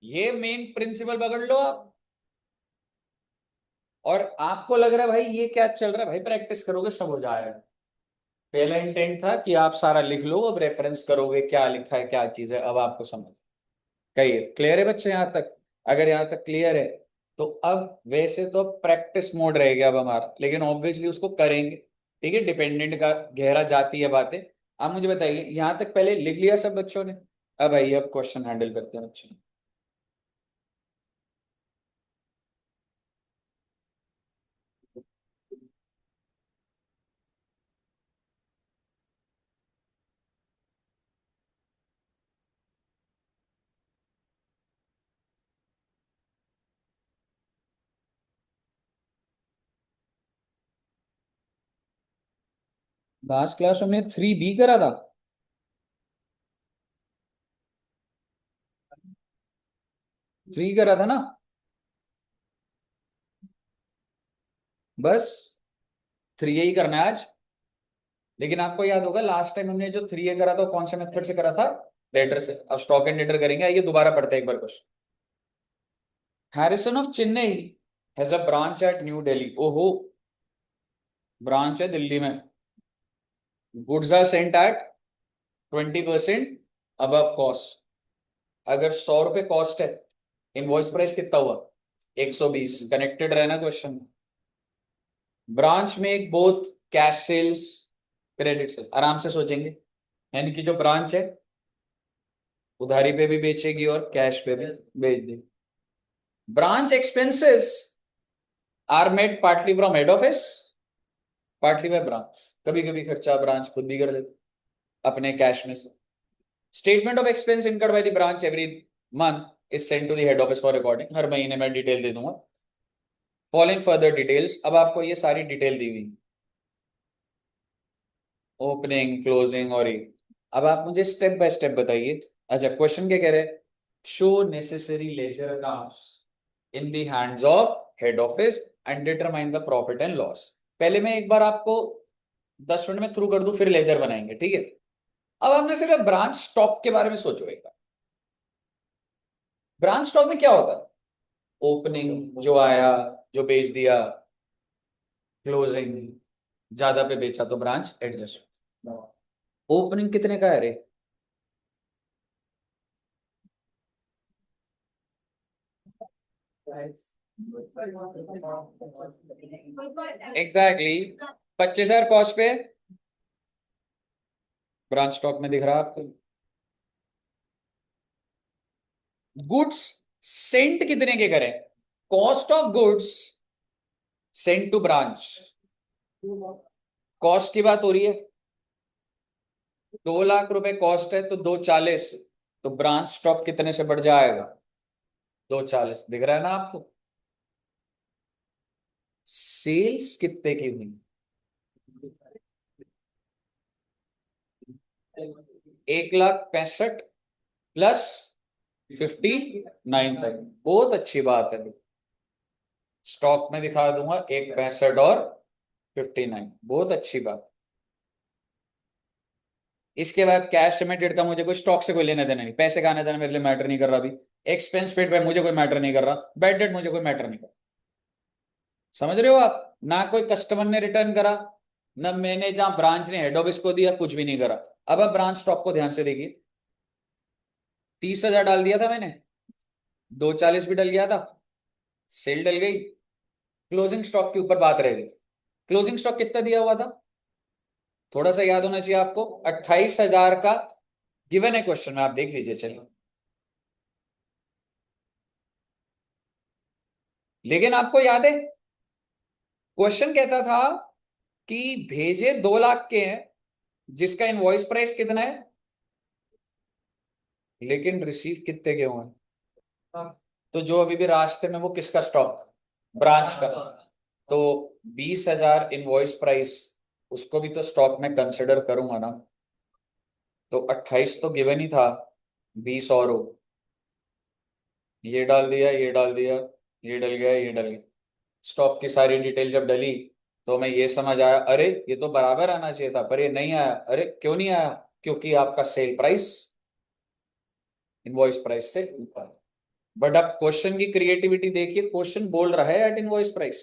ये मेन प्रिंसिपल पकड़ लो आप। और आपको लग रहा है भाई ये क्या चल रहा है, भाई प्रैक्टिस करोगे सब हो जाएगा। पहला इंटेंट था कि आप सारा लिख लो, अब रेफरेंस करोगे क्या लिखा है क्या चीज है, अब आपको समझ कही क्लियर है बच्चे यहाँ तक? अगर यहाँ तक क्लियर है तो अब वैसे तो प्रैक्टिस मोड रहेगा अब हमारा, लेकिन ऑब्वियसली उसको करेंगे, ठीक है, डिपेंडेंट का गहरा जाती है बातें। आप मुझे बताइए यहाँ तक पहले लिख लिया सब बच्चों ने? अब आइए अब क्वेश्चन हैंडल करते हैं बच्चे। लास्ट क्लास में हमने 3B करा था, 3 करा था ना, बस 3A ही करना है आज। लेकिन आपको याद होगा लास्ट टाइम हमने जो 3A करा था वो कौन से मेथड से करा था, डेटर से। अब स्टॉक एंड डेटर करेंगे, आइए दोबारा पढ़ते हैं एक बार question. Harrison of Chennai has a branch at new Delhi, ओहो, ब्रांच है दिल्ली में, goods are sent at 20% above cost. अगर 100 रुपए कॉस्ट है, इनवॉइस प्राइस कितना हुआ, 120, कनेक्टेड रहना क्वेश्चन। ब्रांच में एक बोथ कैश सेल्स क्रेडिट से आराम से सोचेंगे, यानी कि जो ब्रांच है उधारी पे भी बेचेगी और कैश पे भी बेच देगी। Branch expenses are made partly from head office, partly by branch. कभी कभी खर्चा ब्रांच खुद भी कर लेती अपने कैश में से। Statement of expense incurred by the branch every month is sent to the head office for recording. हर महीने में डिटेल दे दूंगा। फॉलोइंग फर्दर डिटेल्स, अब आपको ये सारी डिटेल दी हुई, ओपनिंग क्लोजिंग और ये। अब आप मुझे स्टेप बाय स्टेप बताइए। अच्छा, क्वेश्चन क्या कह रहे हैं? Show necessary ledger accounts in the hands of head office and determine the profit and loss. पहले मैं एक बार आपको 10 मिनट में थ्रू कर दूं, फिर लेजर बनाएंगे, ठीक है? अब आपने सिर्फ ब्रांच स्टॉक के बारे में सोचो एक बार। ब्रांच स्टॉक में क्या होता है? ओपनिंग जो आया, जो बेच दिया, क्लोजिंग ज्यादा पे बेचा तो ब्रांच एडजस्ट। ओपनिंग कितने का है रे? एग्जैक्टली 25,000 कॉस्ट पे ब्रांच स्टॉक में दिख रहा है आपको। गुड्स सेंट कितने के करें? Cost of goods sent to branch, cost की बात हो रही है। 2 लाख रुपए कॉस्ट है तो 240, तो ब्रांच स्टॉक कितने से बढ़ जाएगा? 240 दिख रहा है ना आपको? सेल्स कितने की हुई? 1,65,000 प्लस 59 तक। बहुत अच्छी बात है। स्टॉक में दिखा दूंगा 1,65 और 59, बहुत अच्छी बात। इसके बाद कैश लिमिटेड का मुझे कोई स्टॉक से कोई लेना देना नहीं, पैसे का आना जाना मेरे लिए मैटर नहीं कर रहा। अभी एक्सपेंस पेड पे मुझे कोई मैटर नहीं कर रहा, बैड डेट मुझे कोई मैटर नहीं कर रहा। समझ रहे हो आप? ना कोई कस्टमर ने रिटर्न करा, ना मैंने जहां ब्रांच ने हेड ऑफिस को दिया, कुछ भी नहीं करा। अब आप ब्रांच स्टॉक को ध्यान से देखिए। 30,000 डाल दिया था मैंने, 240 भी डल गया था, सेल डल गई। क्लोजिंग स्टॉक के ऊपर बात रह गई। क्लोजिंग स्टॉक कितना दिया हुआ था? थोड़ा सा याद होना चाहिए आपको, 28,000 का गिवन है क्वेश्चन में, आप देख लीजिए। चलिए, लेकिन आपको याद है क्वेश्चन कहता था कि भेजे 2 लाख के हैं, जिसका इनवॉइस प्राइस कितना है, लेकिन रिसीव कितने के हुए? तो जो अभी भी रास्ते में, वो किसका स्टॉक? ब्रांच का। तो 20,000 इनवॉइस प्राइस, उसको भी तो स्टॉक में कंसिडर करूंगा ना। तो 28 तो गिवन ही था, 20 और हो। ये डाल दिया, ये डाल दिया, ये डल गया, ये डल गया। स्टॉक की सारी डिटेल जब डली तो मैं ये समझ आया, अरे ये तो बराबर आना चाहिए था, पर ये नहीं आया। अरे क्यों नहीं आया? क्योंकि आपका सेल प्राइस इनवॉइस प्राइस से ऊपर। बट अब क्वेश्चन की क्रिएटिविटी देखिए, क्वेश्चन बोल रहा है at invoice price,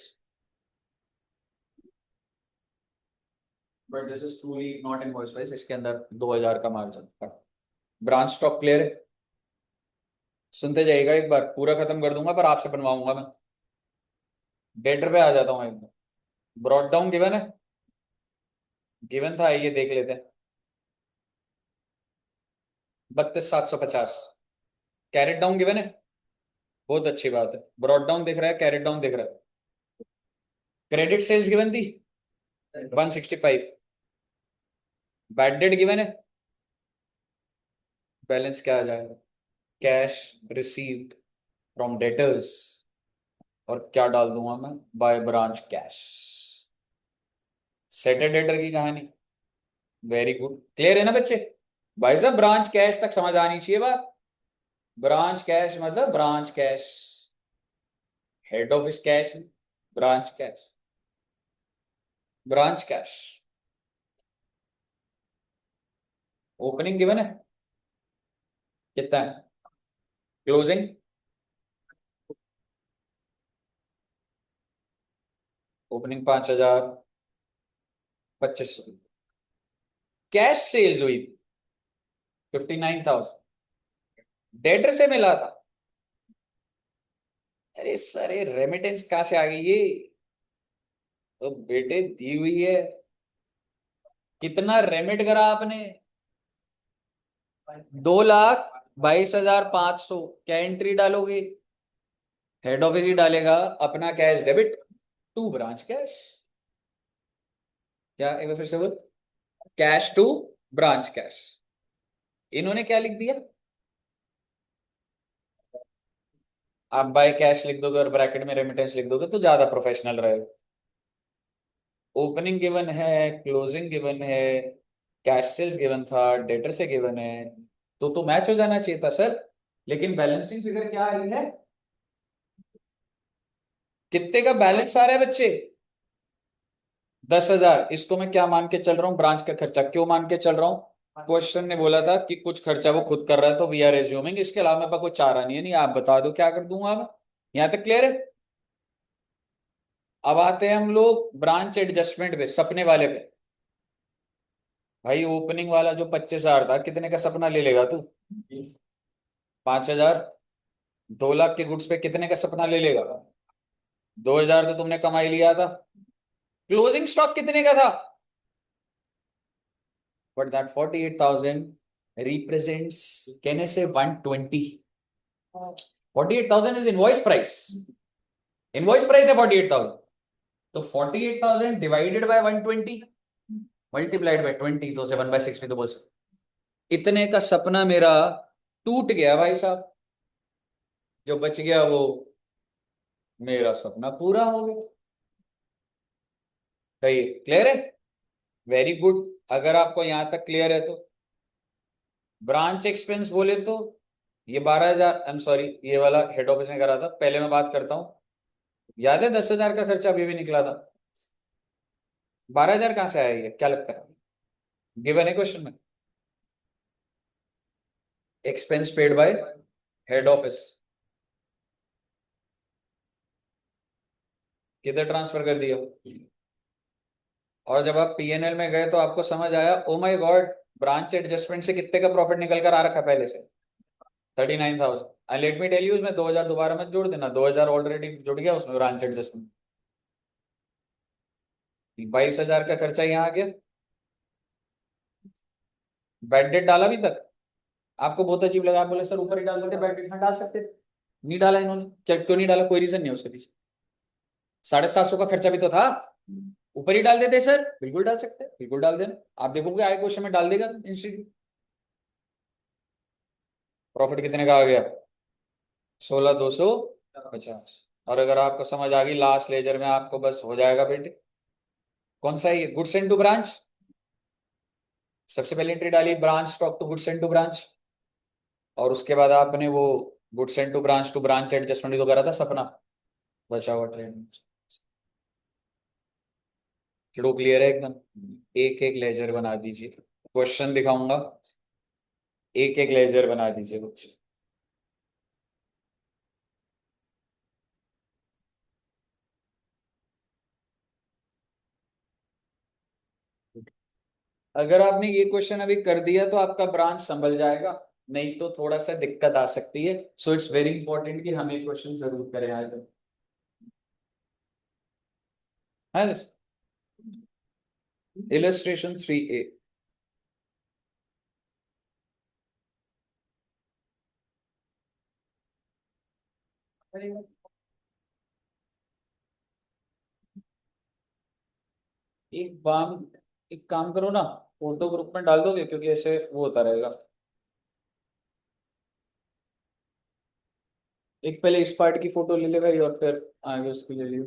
but this is truly not invoice price. इसके अंदर 2,000 का मार्जिन। ब्रांच स्टॉक क्लियर है? सुनते जाइएगा, एक बार पूरा खत्म कर दूंगा पर आपसे बनवाऊंगा मैं। डेटर पे आ जाता हूँ एक बार। ब्रॉड डाउन गिवन है, गिवन था, ये देख लेते हैं। 32,750। कैरेट डाउन गिवन है, बहुत अच्छी बात है। ब्रॉड डाउन दिख रहा है, कैरेट डाउन दिख रहा है। क्रेडिट सेल्स गिवन थी 165। बैड डेट गिवन है, बैलेंस क्या आ जाएगा? कैश रिसीव्ड फ्रॉम डेटर्स, और क्या डाल दूंगा मैं? By branch cash. Settled debtor की कहानी। वेरी गुड, क्लियर है ना बच्चे? भाई साहब ब्रांच कैश तक समझ आनी चाहिए बात। ब्रांच कैश मतलब branch cash, head office cash, branch cash, branch cash. Opening given है, कितना है? Closing opening 5,000, 2500। कैश सेल्स हुई 59,000, डेटर से मिला था। अरे सर, ये रेमिटेंस कहाँ से आ गई ये? तो बेटे दी हुई है। कितना रेमिट करा आपने? 2 लाख 22,500 क्या एंट्री डालोगे? हेड ऑफिस ही डालेगा अपना cash debit to branch cash. क्या एक बार फिर से बोल, कैश टू ब्रांच कैश। इन्होंने क्या लिख दिया? आप बाय कैश लिख दोगे और ब्रैकेट में रेमिटेंस लिख दोगे तो ज्यादा प्रोफेशनल रहेगा। ओपनिंग गिवन है, क्लोजिंग गिवन है, कैश सेल्स गिवन था, डेटर से गिवन है, तो मैच हो जाना चाहिए था सर। लेकिन बैलेंसिंग फिगर क्या आ रही है? कितने का बैलेंस आ रहा है बच्चे? 10,000। इसको मैं क्या मान के चल रहा हूँ? ब्रांच का खर्चा। क्यों मान के चल रहा हूँ? क्वेश्चन ने बोला था कि कुछ खर्चा वो खुद कर रहा है तो वी आर एज्यूमिंग, इसके अलावा मेरे पास कोई चारा नहीं है। नहीं आप बता दो क्या कर दूंगा मैं। यहां तक क्लियर है? अब आते हैं हम लोग ब्रांच एडजस्टमेंट पे, सपने वाले पे। भाई ओपनिंग वाला जो 25,000 था, कितने का सपना ले लेगा तू? 5,000। 2 लाख के गुड्स पे कितने का सपना ले लेगा? 2,000 तो तुमने कमाई लिया था। क्लोजिंग स्टॉक कितने का था? But that 48,000 represents, can I say 120? 48,000 is invoice price. Invoice price है 48,000। तो 48,000 डिवाइडेड बाय 120 मल्टीप्लाइड बाय 20, तो उसे 1/6 भी तो बोल सकते। इतने का सपना मेरा टूट गया भाई साहब। जो बच गया वो मेरा सपना पूरा हो गया। सही क्लियर है? Very good. अगर आपको यहां तक क्लियर है तो ब्रांच एक्सपेंस बोले तो ये 12,000, आई एम सॉरी, ये वाला हेड ऑफिस ने करा था। पहले मैं बात करता हूँ। याद है 10,000 का खर्चा अभी भी निकला था? 12,000 कहां से आया ये, क्या लगता है? गिवन है क्वेश्चन में। Expense paid by head office किधर ट्रांसफर कर दिया? और जब आप पीएनएल में गए तो आपको समझ आया, oh my God, branch adjustment से कितने का प्रॉफिट निकल कर आ रखा है पहले से? 39,000। लेट मी टेल यू, उसमें 2,000 दोबारा मत जोड़ देना, 2,000 ऑलरेडी जुड़ गया उसमें ब्रांच एडजस्टमेंट। 22,000 का खर्चा यहाँ आ गया। बैड डेट डाला अभी तक? आपको बहुत अजीब लगा, आप बोले सर ऊपर ही डाल देते, बैड डेट में डाल सकते थे। नहीं डाला इन्होंने, क्या क्यों नहीं डाला? कोई रीजन नहीं है उसके पीछे। 750 का खर्चा भी तो था, ऊपर ही डाल देते सर। बिल्कुल डाल सकते हैं, बिल्कुल डाल देना। आप देखोगे आए क्वेश्चन में डाल देगा इंस्टीट्यूट। प्रॉफिट कितने का आ गया? 16,250। और अगर आपको समझ आ गई, लास्ट लेजर में आपको बस हो जाएगा बेटे। कौन सा है ये? Goods and to branch. सबसे पहले एंट्री डाली branch stock to goods and to branch, और उसके बाद आपने वो goods and to branch adjustment तो करा था सपना, बचा हुआ ट्रेंड। चलो क्लियर है एकदम। एक एक लेजर बना दीजिए, क्वेश्चन दिखाऊंगा, एक एक लेजर बना दीजिए कुछ। अगर आपने ये क्वेश्चन अभी कर दिया तो आपका ब्रांच संभल जाएगा, नहीं तो थोड़ा सा दिक्कत आ सकती है। सो इट्स वेरी इंपॉर्टेंट कि हम ये क्वेश्चन जरूर करें आज। हाँ, इलस्ट्रेशन 3A। एक बाम एक काम करो ना, फोटो ग्रुप में डाल दोगे, क्योंकि ऐसे वो होता रहेगा। एक पहले इस पार्ट की फोटो ले ले भाई, और फिर आगे उसकी ले लियो।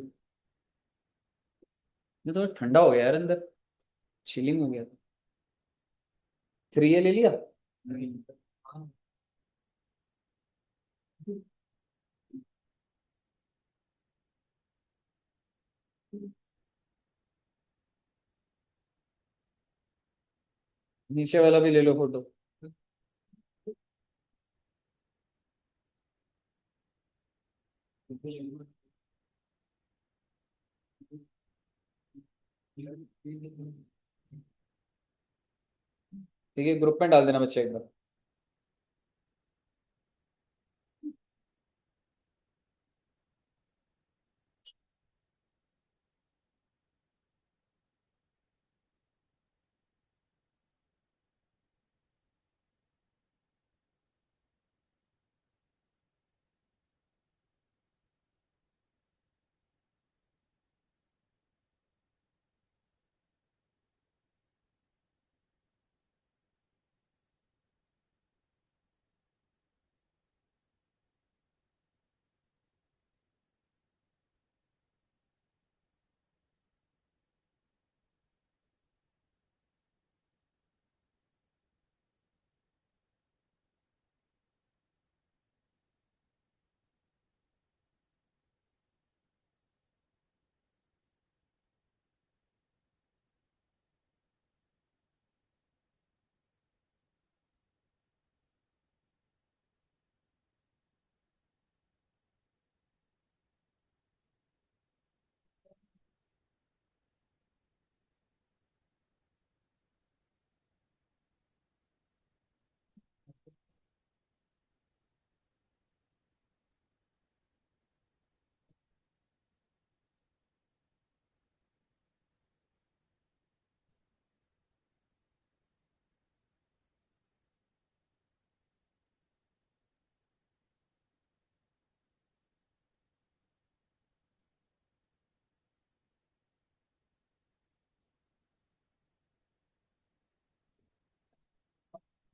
ये तो ठंडा हो गया यार अंदर, चिलिंग हो गया। 3A ले लिया। नीचे वाला भी ले लो फोटो। ठीक है, ग्रुप में डाल देना बच्चे एक बार।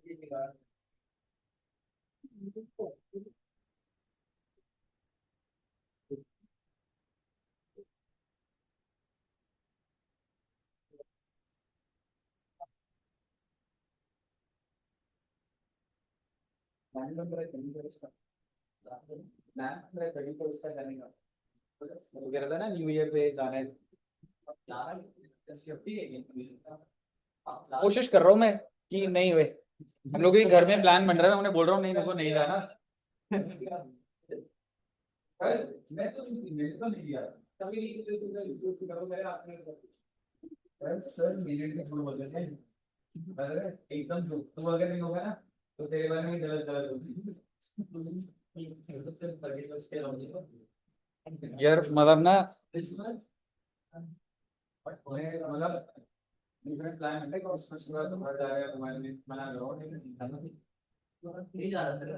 वो कह रहा था ना न्यू ईयर पे जाना है। कोशिश कर रहा हूँ मैं कि नहीं हुए। हम लोग के घर में प्लान बन रहा है, मैं उन्हें बोल रहा हूँ नहीं, मेरे को नहीं जाना। मैं तो नहीं गया तभी सर मेरे लिए झूठ बोल रहे थे। अरे एकदम झूठ, तू अगर नहीं होगा ना तो तेरे बारे में गलत गलत होगी। यार मतलब ना मतलब डिफरेंट प्लान है, उसमें बाहर जा रहा है, तुम्हारे लिए मना करो नहीं जा रहा सर।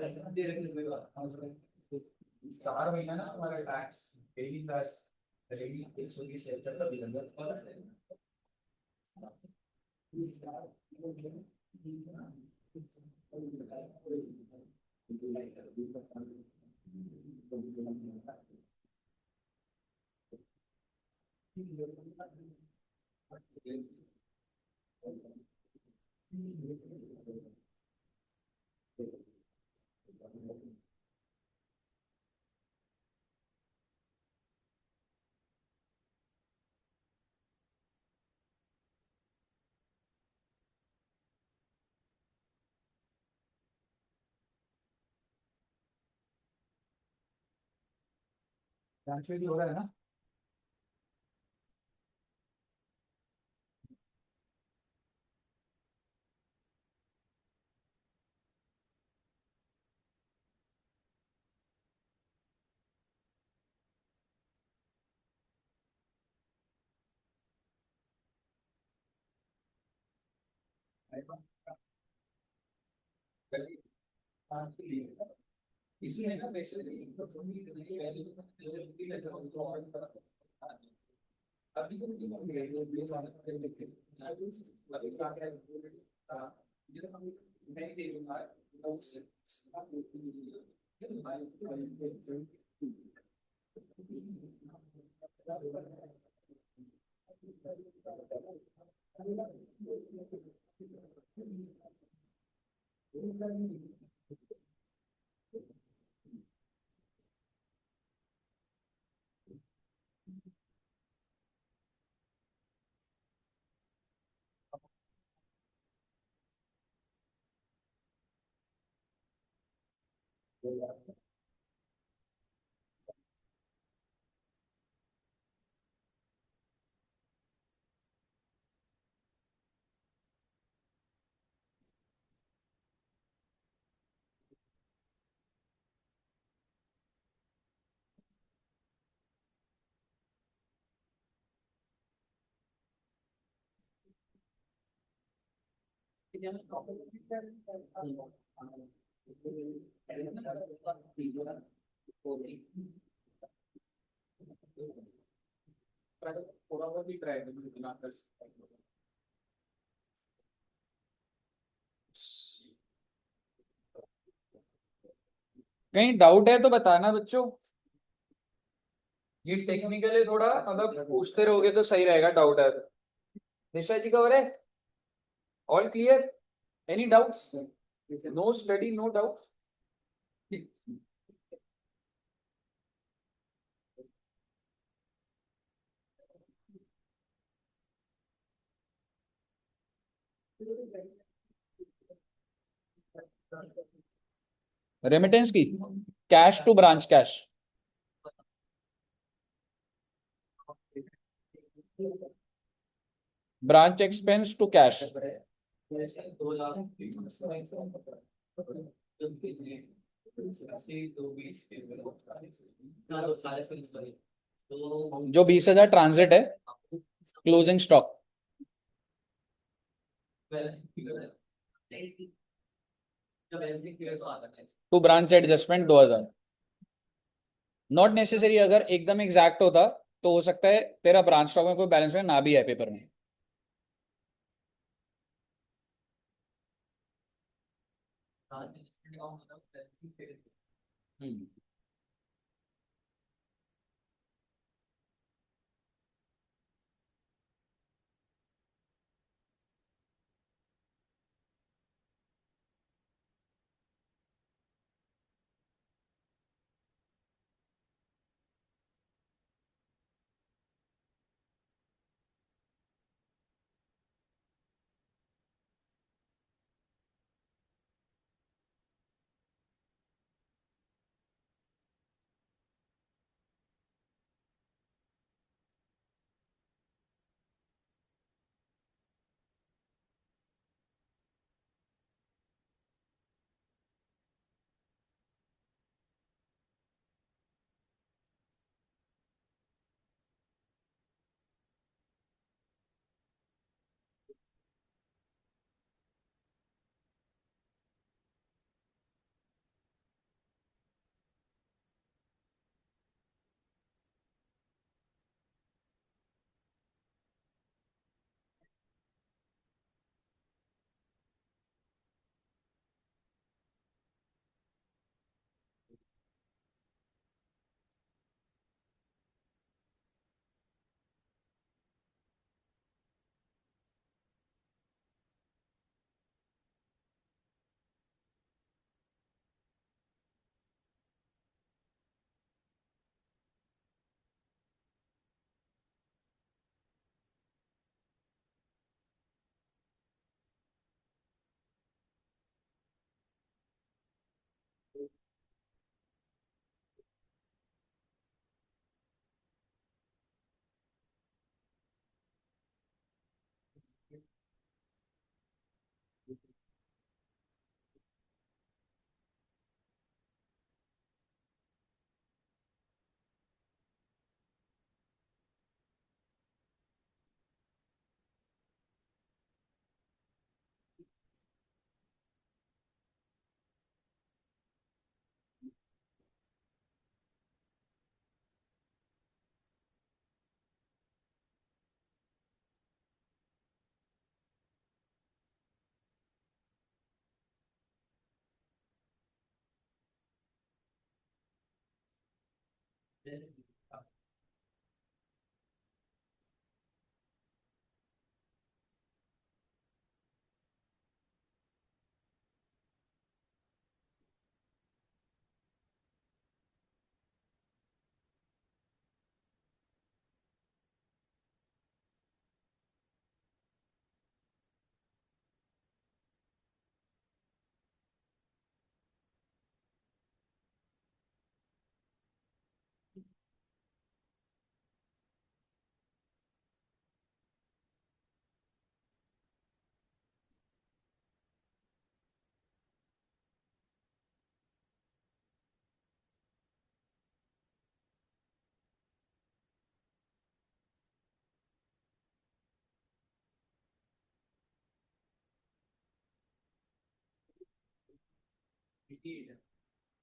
4 महीना ना हमारा टैक्स डेली टैक्स डेली 120 तक का ट्रांसफर हो रहा है ना। इसमें ना वैसे अभी तो थोड़ा बहुत ही ट्राई कर। कहीं डाउट है तो बताना बच्चों। ये टेक्निकली थोड़ा मतलब पूछते रहोगे तो सही रहेगा, डाउट है तो। निशा जी कवर है, all clear, any doubts? No study no doubt. Remittance की cash to branch cash, branch expense to cash. जो 20,000 ट्रांजिट है, closing stock to branch adjustment 2,000। Not necessary, अगर एकदम एग्जैक्ट होता तो हो सकता है तेरा ब्रांच स्टॉक में कोई बैलेंस में ना भी है पेपर में। हम्म।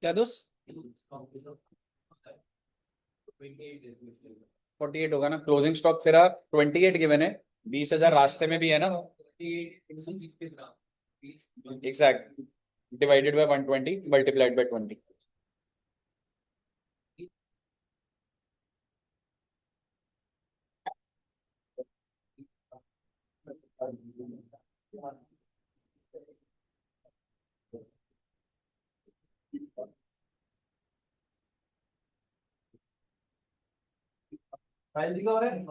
क्या दोस्त? 48 होगा ना, क्लोजिंग स्टॉक तेरा 28 गिवन है, 20,000 रास्ते में भी है ना। Exact, divided by 120 multiplied by 20। File जी का हो रहा है।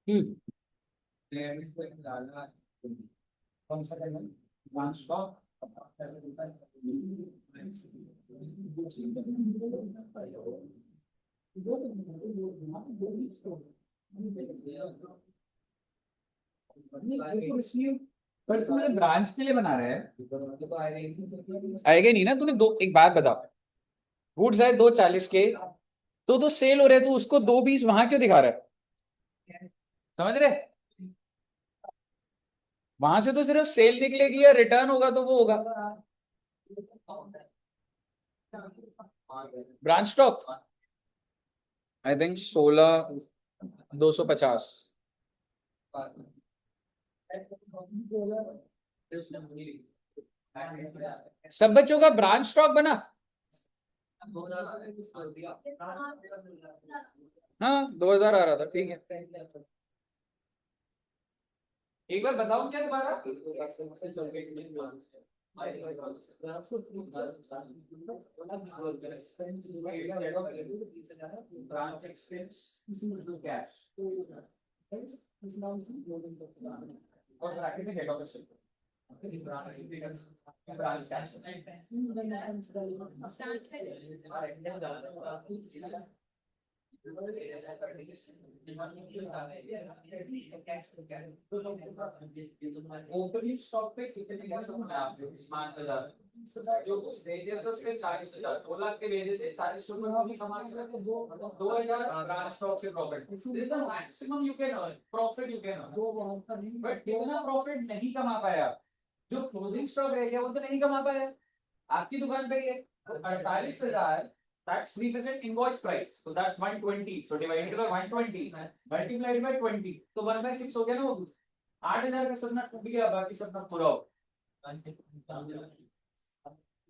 हम्म। कौन सा करना है? One stock. पर तू ब्रांच के लिए बना रहा है, आएगा नहीं ना। तूने दो, एक बात बता, गुड्स आए 240 के, तो सेल हो रहे, तू उसको 220 वहां क्यों दिखा रहा है? समझ रहे? वहां से तो सिर्फ सेल निकलेगी या रिटर्न होगा तो वो होगा ब्रांच स्टॉक। I think 16,250। सब बच्चों का ब्रांच स्टॉक बना। हाँ 2000 आ रहा था, ठीक है। एक बार बताऊं क्या दोबारा? ब्रांच एक्सपेंस टू कैश और ब्रैकेट में head office branch cash. Opening stock पे कितने का सकते हैं आप? 5,000 जो कुछ भेजे थे उस पे 40,000, 2 लाख के भेजे थे, 40 रुपए भी कमा सकते तो 2,000 ब्रांच स्टॉक से profit. This is the maximum you can earn, profit you can earn. But कितना प्रॉफिट नहीं कमा पाया, जो क्लोजिंग स्टॉक रह गया वो तो नहीं कमा पाया। आपकी दुकान पे ये 48,000, that's 3% invoice price, so that's 120, so divided by 120 multiplied by 20, तो 1/6 हो गया ना। वो 8,000 का सपना टूट गया, बाकी सपना पूरा हो।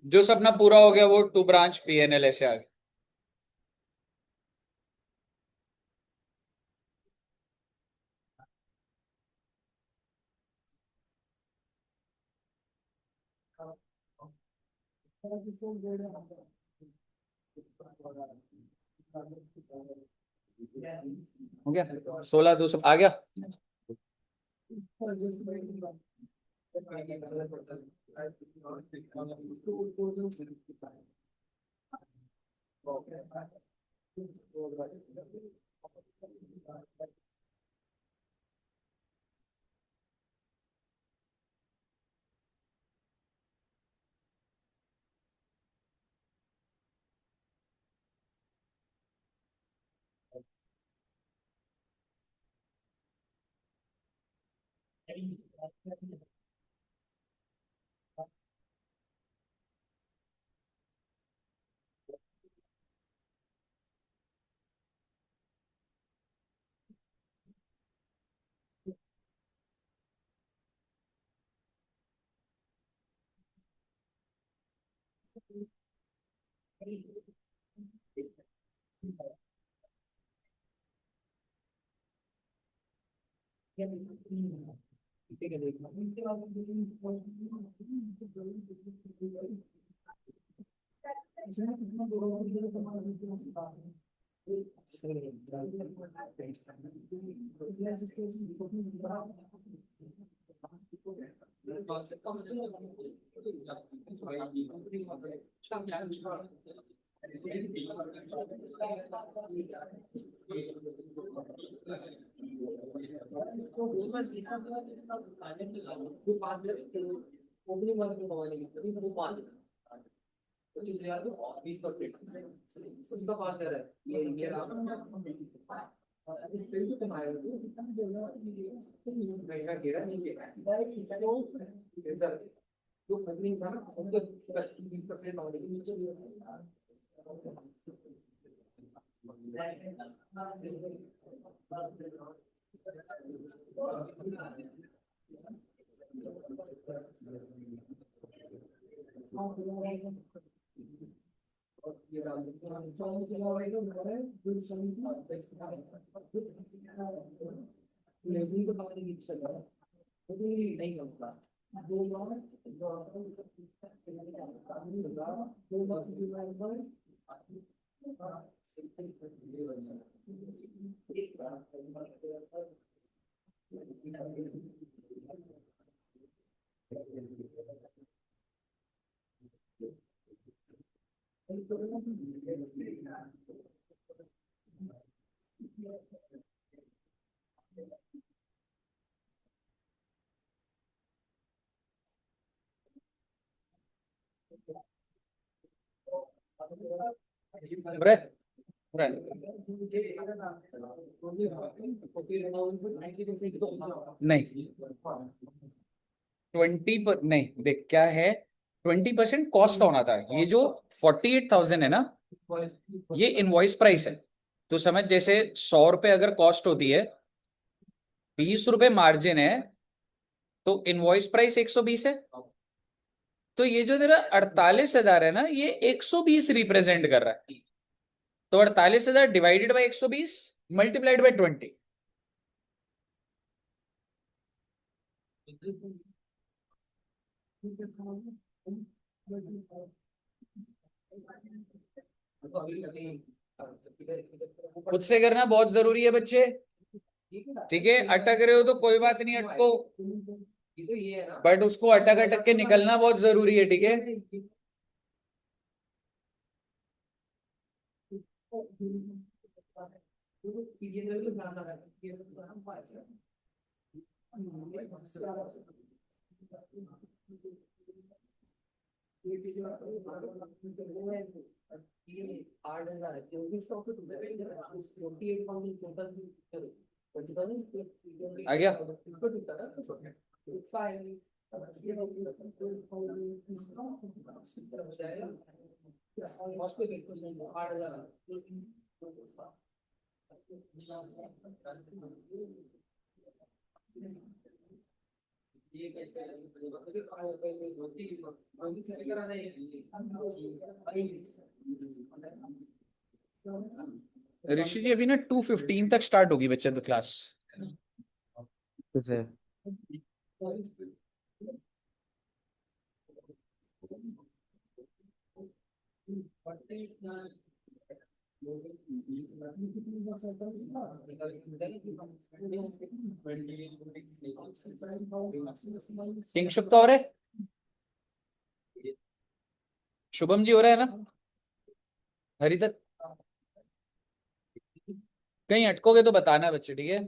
जो सपना पूरा हो गया वो 2 ब्रांच पीएनएल ऐसे आ गया। हो गया 16,200 आ गया। पूरा पूरा नहीं 20 पर नहीं, देख क्या है, 20% कॉस्ट होना था। ये जो 48,000 है ना, ये इनवॉइस प्राइस है। तो समझ, जैसे 100 रुपए अगर कॉस्ट होती है, 20 रुपए मार्जिन है, तो इनवॉइस प्राइस 120 है। तो ये जो तेरा 48,000 है ना, ये 120 रिप्रेजेंट कर रहा है। तो 48,000 डिवाइडेड बाई 120 मल्टीप्लाइड बाई 20। खुद से करना बहुत जरूरी है बच्चे, ठीक है। अटक रहे हो तो कोई बात नहीं, अटको, बट उसको अटक अटक के निकलना बहुत जरूरी है, ठीक है। आ गया। ऋषि जी अभी ना 2:15 तक स्टार्ट होगी बच्चे तो क्लास। किसे? किंगशुप का हो रहा है, शुभम जी हो रहा है ना, हरिदत्त कहीं अटकोगे तो बताना बच्चे, ठीक है।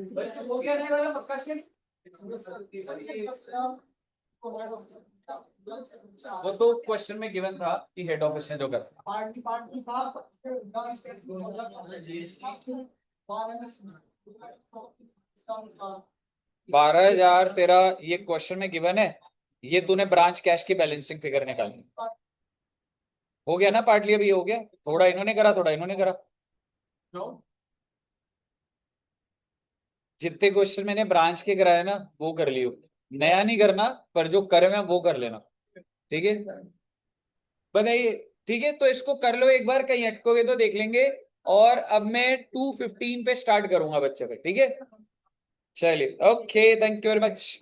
बच्चे हो गया नहीं वाला पक्का से वो तो क्वेश्चन में गिवन था कि हेड ऑफिस ने जो करा। पार्टी पार्टी था 12,000 तेरा ये क्वेश्चन में गिवन है, ये तूने ब्रांच कैश की बैलेंसिंग फिगर निकालनी। हो गया ना पार्टली, अभी हो गया, थोड़ा इन्होंने करा थोड़ा इन्होंने करा। जितने क्वेश्चन मैंने ब्रांच के कराए ना वो कर लियो, नया नहीं करना, पर जो करे मैं वो कर लेना, ठीक है। बताइए, ठीक है, तो इसको कर लो एक बार, कहीं अटकोगे तो देख लेंगे। और अब मैं 2:15 पे स्टार्ट करूंगा बच्चे पे, ठीक है। चलिए, okay, thank you very much.